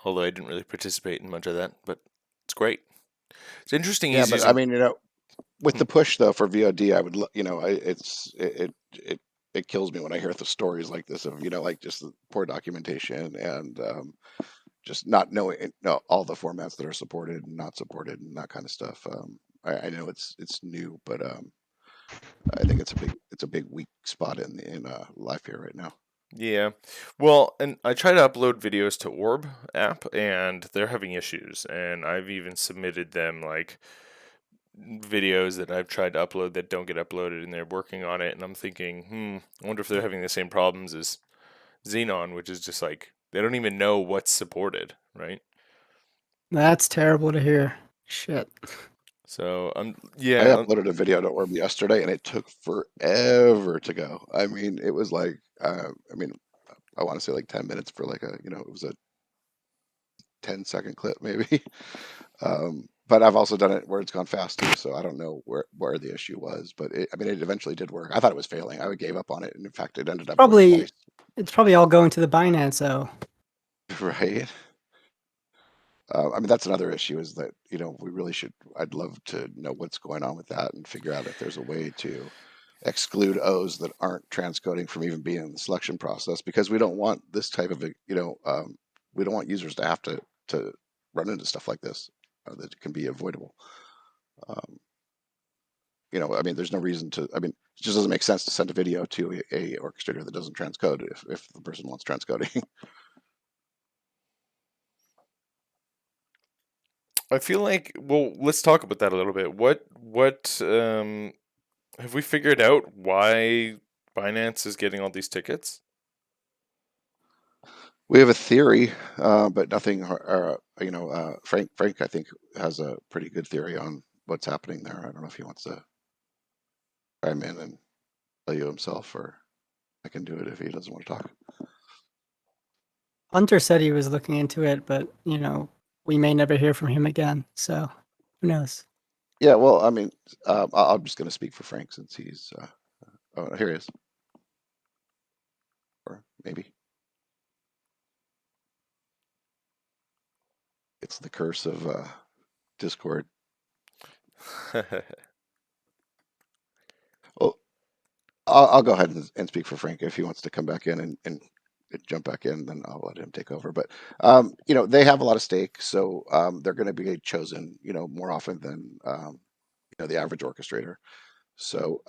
Although I didn't really participate in much of that, but it's great. It's interesting. Yeah, but I mean, with the push though for VOD, I would, it kills me when I hear the stories like this of like just the poor documentation and just not knowing all the formats that are supported and not supported and that kind of stuff. I know it's new, but I think it's a big weak spot in Livepeer right now. Yeah, well, and I try to upload videos to Orb app, and they're having issues. And I've even submitted them like videos that I've tried to upload that don't get uploaded, and they're working on it. And I'm thinking, I wonder if they're having the same problems as Xenon, which is just like they don't even know what's supported, right? That's terrible to hear. Shit. So I uploaded a video to Orb yesterday, and it took forever to go. I mean, it was like, I want to say like 10 minutes for like it was a 10-second clip maybe. But I've also done it where it's gone fast too, so I don't know where the issue was. But it eventually did work. I thought it was failing. I gave up on it, and in fact, it ended up going twice. It's probably all going to the Binance though. Right. That's another issue is that, we really should, I'd love to know what's going on with that and figure out if there's a way to exclude O's that aren't transcoding from even being in the selection process, because we don't want this type of, we don't want users to have to run into stuff like this that can be avoidable. There's no reason to, it just doesn't make sense to send a video to a orchestrator that doesn't transcode if the person wants transcoding. I feel like, well, let's talk about that a little bit. What have we figured out why Binance is getting all these tickets? We have a theory, but nothing. Frank, I think, has a pretty good theory on what's happening there. I don't know if he wants to chime in and tell you himself, or I can do it if he doesn't want to talk. Hunter said he was looking into it, but we may never hear from him again. So who knows? Yeah, well, I mean, I'm just going to speak for Frank since he's. Oh, here he is. Or maybe it's the curse of Discord. Well, I'll go ahead and speak for Frank. If he wants to come back in and jump back in, then I'll let him take over. But they have a lot of stake, so they're going to be chosen, more often than the average orchestrator. So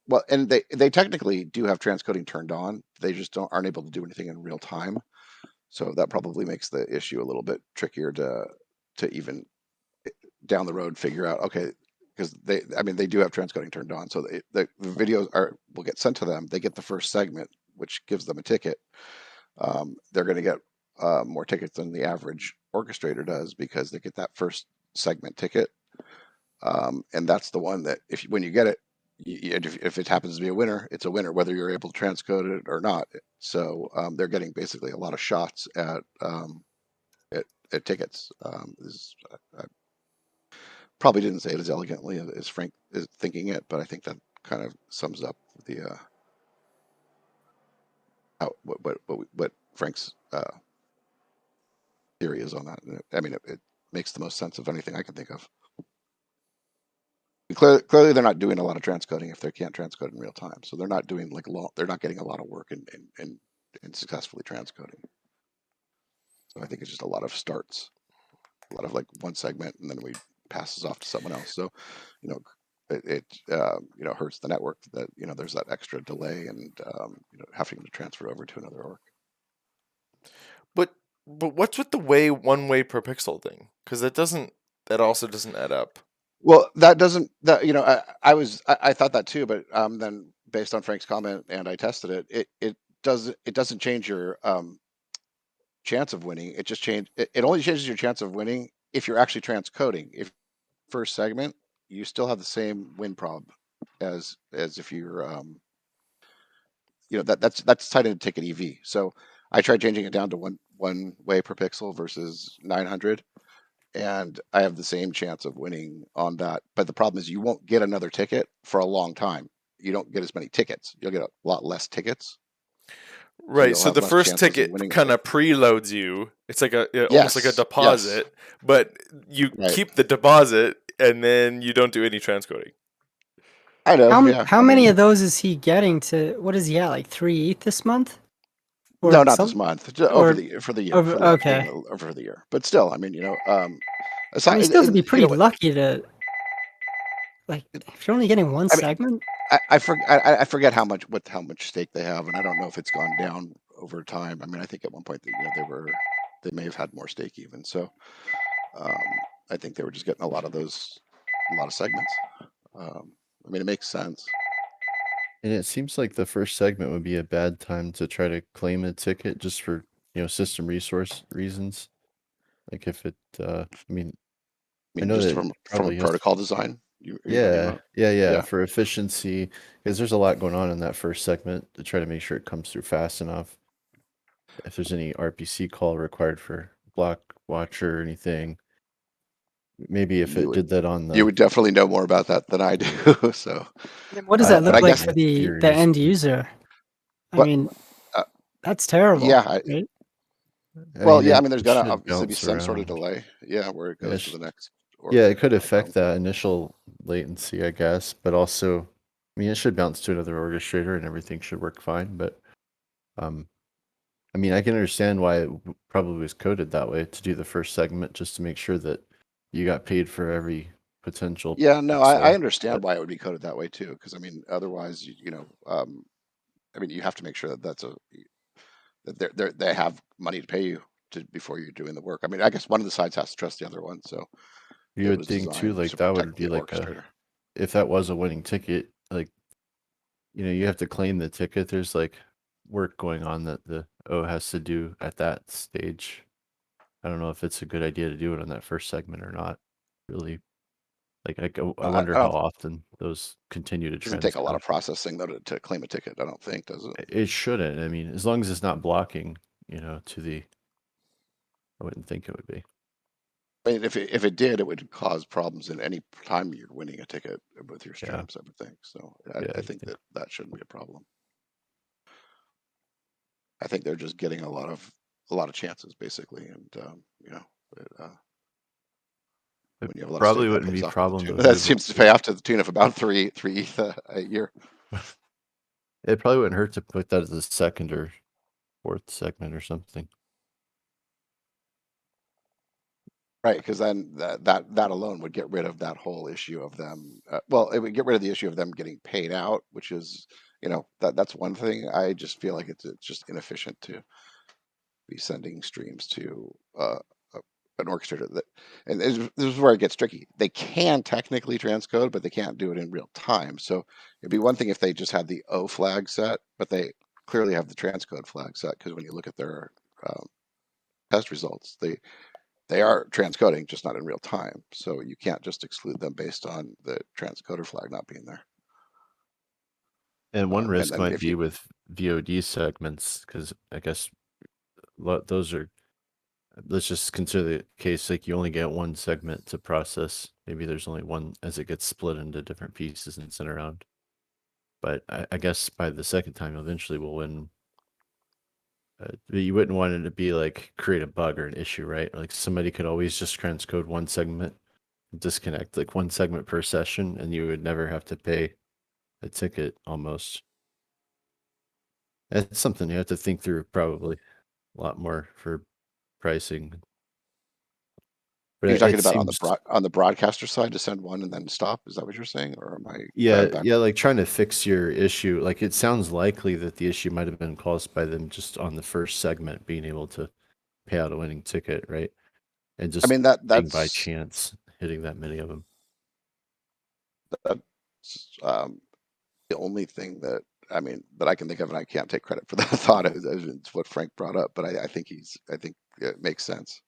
well, and they technically do have transcoding turned on. They just aren't able to do anything in real time. So that probably makes the issue a little bit trickier to even down the road figure out. Okay, because they do have transcoding turned on, so the videos will get sent to them. They get the first segment, which gives them a ticket. They're going to get more tickets than the average orchestrator does because they get that first segment ticket, and that's the one that when you get it, if it happens to be a winner, it's a winner whether you're able to transcode it or not. So they're getting basically a lot of shots at tickets. I probably didn't say it as elegantly as Frank is thinking it, but I think that kind of sums up the what Frank's theory is on that. I mean, it makes the most sense of anything I can think of. Clearly, they're not doing a lot of transcoding if they can't transcode in real time. So they're not doing they're not getting a lot of work in successfully transcoding. So I think it's just a lot of starts, a lot of one segment, and then we passes off to someone else. So, it hurts the network that there's that extra delay and having to transfer over to another org. But what's with the one-way per pixel thing? Because that also doesn't add up. Well, I thought that too, but then based on Frank's comment and I tested it doesn't change your chance of winning. It only changes your chance of winning if you're actually transcoding. If first segment, you still have the same win prob as if you're that's tied into ticket EV. So I tried changing it down to one way per pixel versus 900. And I have the same chance of winning on that. But the problem is you won't get another ticket for a long time. You don't get as many tickets. You'll get a lot less tickets. Right. So the first ticket kind of preloads you. It's like almost like a deposit, but you keep the deposit and then you don't do any transcoding. I know. How many of those is he getting to? What is he at? Like 3 ETH this month? Or no, not this month. For the year. Okay. Over the year. But still, I mean, he's still to be pretty lucky to. Like, if you're only getting one segment. I forget how much stake they have, and I don't know if it's gone down over time. I mean, I think at one point they may have had more stake even. So I think they were just getting a lot of segments. I mean, it makes sense. And it seems like the first segment would be a bad time to try to claim a ticket just for system resource reasons. Like if it, I know just that from a protocol design. Yeah, for efficiency, because there's a lot going on in that first segment to try to make sure it comes through fast enough. If there's any RPC call required for block watcher or anything, maybe if it did that on the... You would definitely know more about that than I do. So what does that look like for the end user? I mean, that's terrible. Yeah. Right? Well, I mean, there's got to obviously be some sort of delay. Yeah, where it goes to the next. Yeah, it could affect that initial latency, I guess, but also, I mean, it should bounce to another orchestrator and everything should work fine. But, I mean, I can understand why it probably was coded that way to do the first segment just to make sure that you got paid for every potential. Yeah, no, I understand why it would be coded that way too, because I mean, otherwise, I mean, you have to make sure that they have money to pay you before you're doing the work. I mean, I guess one of the sides has to trust the other one, so. You would think too, like that would be like if that was a winning ticket, like, you have to claim the ticket. There's like work going on that the O has to do at that stage. I don't know if it's a good idea to do it on that first segment or not. Really, like I wonder how often those continue to It doesn't take a lot transcode. of processing though to claim a ticket. I don't think, does it? It shouldn't. I mean, as long as it's not blocking, to the. I wouldn't think it would be. I mean, if it did, it would cause problems in any time you're winning a ticket with your Yeah. streams, I would think. So Yeah, I think that shouldn't be a problem. I think they're just getting a lot of chances basically, and when you have a lot of probably stake, wouldn't be a problem though. that seems to pay off to the tune of about 3 ETH a year. It probably wouldn't hurt to put that as a second or fourth segment or something. Right, because then that alone would get rid of that whole issue of them. Well, it would get rid of the issue of them getting paid out, which is, that's one thing. I just feel like it's just inefficient to be sending streams to an orchestrator that, and this is where it gets tricky. They can technically transcode, but they can't do it in real time. So it'd be one thing if they just had the O flag set, but they clearly have the transcode flag set, because when you look at their test results, they are transcoding, just not in real time. So you can't just exclude them based on the transcoder flag not being there. And one risk might be you, with VOD segments, because I guess those are, let's just consider the case like you only get one segment to process. Maybe there's only one as it gets split into different pieces and sent around. But I guess by the second time, eventually we'll win. You wouldn't want it to be like create a bug or an issue, right? Like somebody could always just transcode one segment, disconnect like one segment per session, and you would never have to pay a ticket almost. It's something you have to think through probably a lot more for pricing. But you're talking about on the broadcaster side to send one and then stop. Is that what you're saying, or am I? Yeah, like trying to fix your issue. Like it sounds likely that the issue might have been caused by them just on the first segment being able to pay out a winning ticket, right? And just being by chance hitting that many of them. That's the only thing that I can think of, and I can't take credit for that thought. It's what Frank brought up, but I think it makes sense.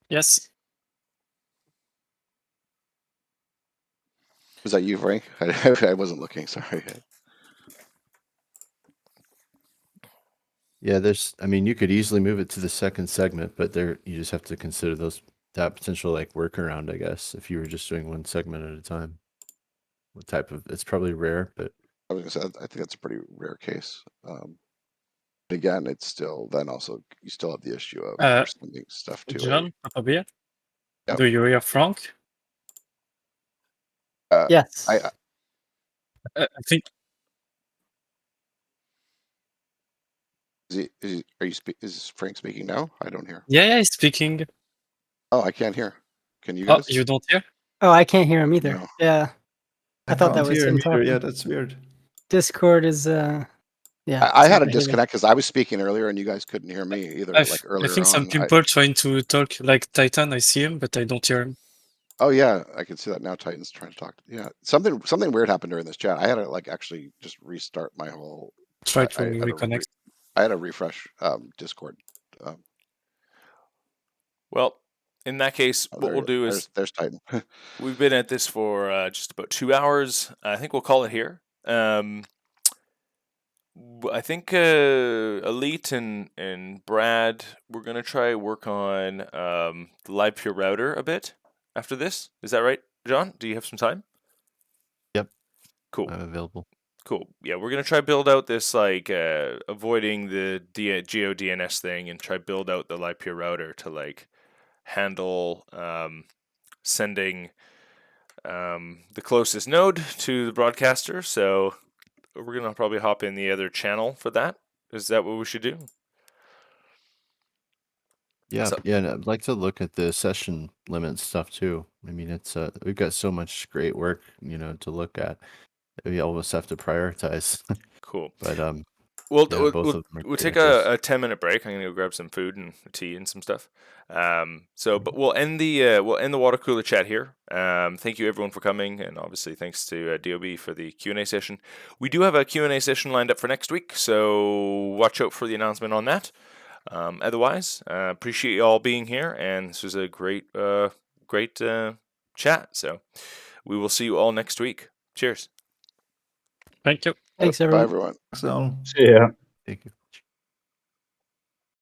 Yes. Was that you, Frank? I wasn't looking. Sorry. Yeah, you could easily move it to the second segment, but you just have to consider that potential like workaround, I guess, if you were just doing one segment at a time. It's probably rare, but I was gonna say, I think that's a pretty rare case. Again, it's still then also you still have the issue of sending stuff to John, Yep. Do you hear Frank? Yes. I think. Is Frank speaking now? I don't hear. Yeah, he's speaking. Oh, I can't hear. Can you guys? You don't hear? Oh, I can't hear him either. No. Yeah. I thought that was him talking. Yeah, that's weird. Discord is yeah. I had a disconnect because I was speaking earlier and you guys couldn't hear me either. Like earlier I think some people trying to talk, like Titan. I see him, but I don't hear him. Oh yeah, I can see that now. Titan's trying to talk. Yeah, something weird happened during this chat. I had to actually just restart my whole. Try to reconnect. I had to refresh Discord. Well, in that case, what we'll do is there's Titan. We've been at this for just about 2 hours. I think we'll call it here. I think Elite and Brad, we're gonna try work on the Livepeer router a bit after this. Is that right, John? Do you have some time? Yep. Cool. I'm available. Cool. Yeah, we're gonna try build out this avoiding the GeoDNS thing and try build out the Livepeer router to handle sending the closest node to the broadcaster. So we're gonna probably hop in the other channel for that. Is that what we should do? Yeah, and I'd like to look at the session limit stuff too. I mean, it's we've got so much great work, to look at. We almost have to prioritize. Cool. But We'll Yeah, both of them are we'll great take ideas. a 10-minute break. I'm gonna go grab some food and tea and some stuff. But we'll end the water cooler chat here. Thank you everyone for coming, and obviously thanks to DOB for the Q&A session. We do have a Q&A session lined up for next week, so watch out for the announcement on that. Otherwise, appreciate you all being here, and this was a great chat. So we will see you all next week. Cheers. Thank you. Thanks, Bye, everyone. everyone. So. See ya. Thank you.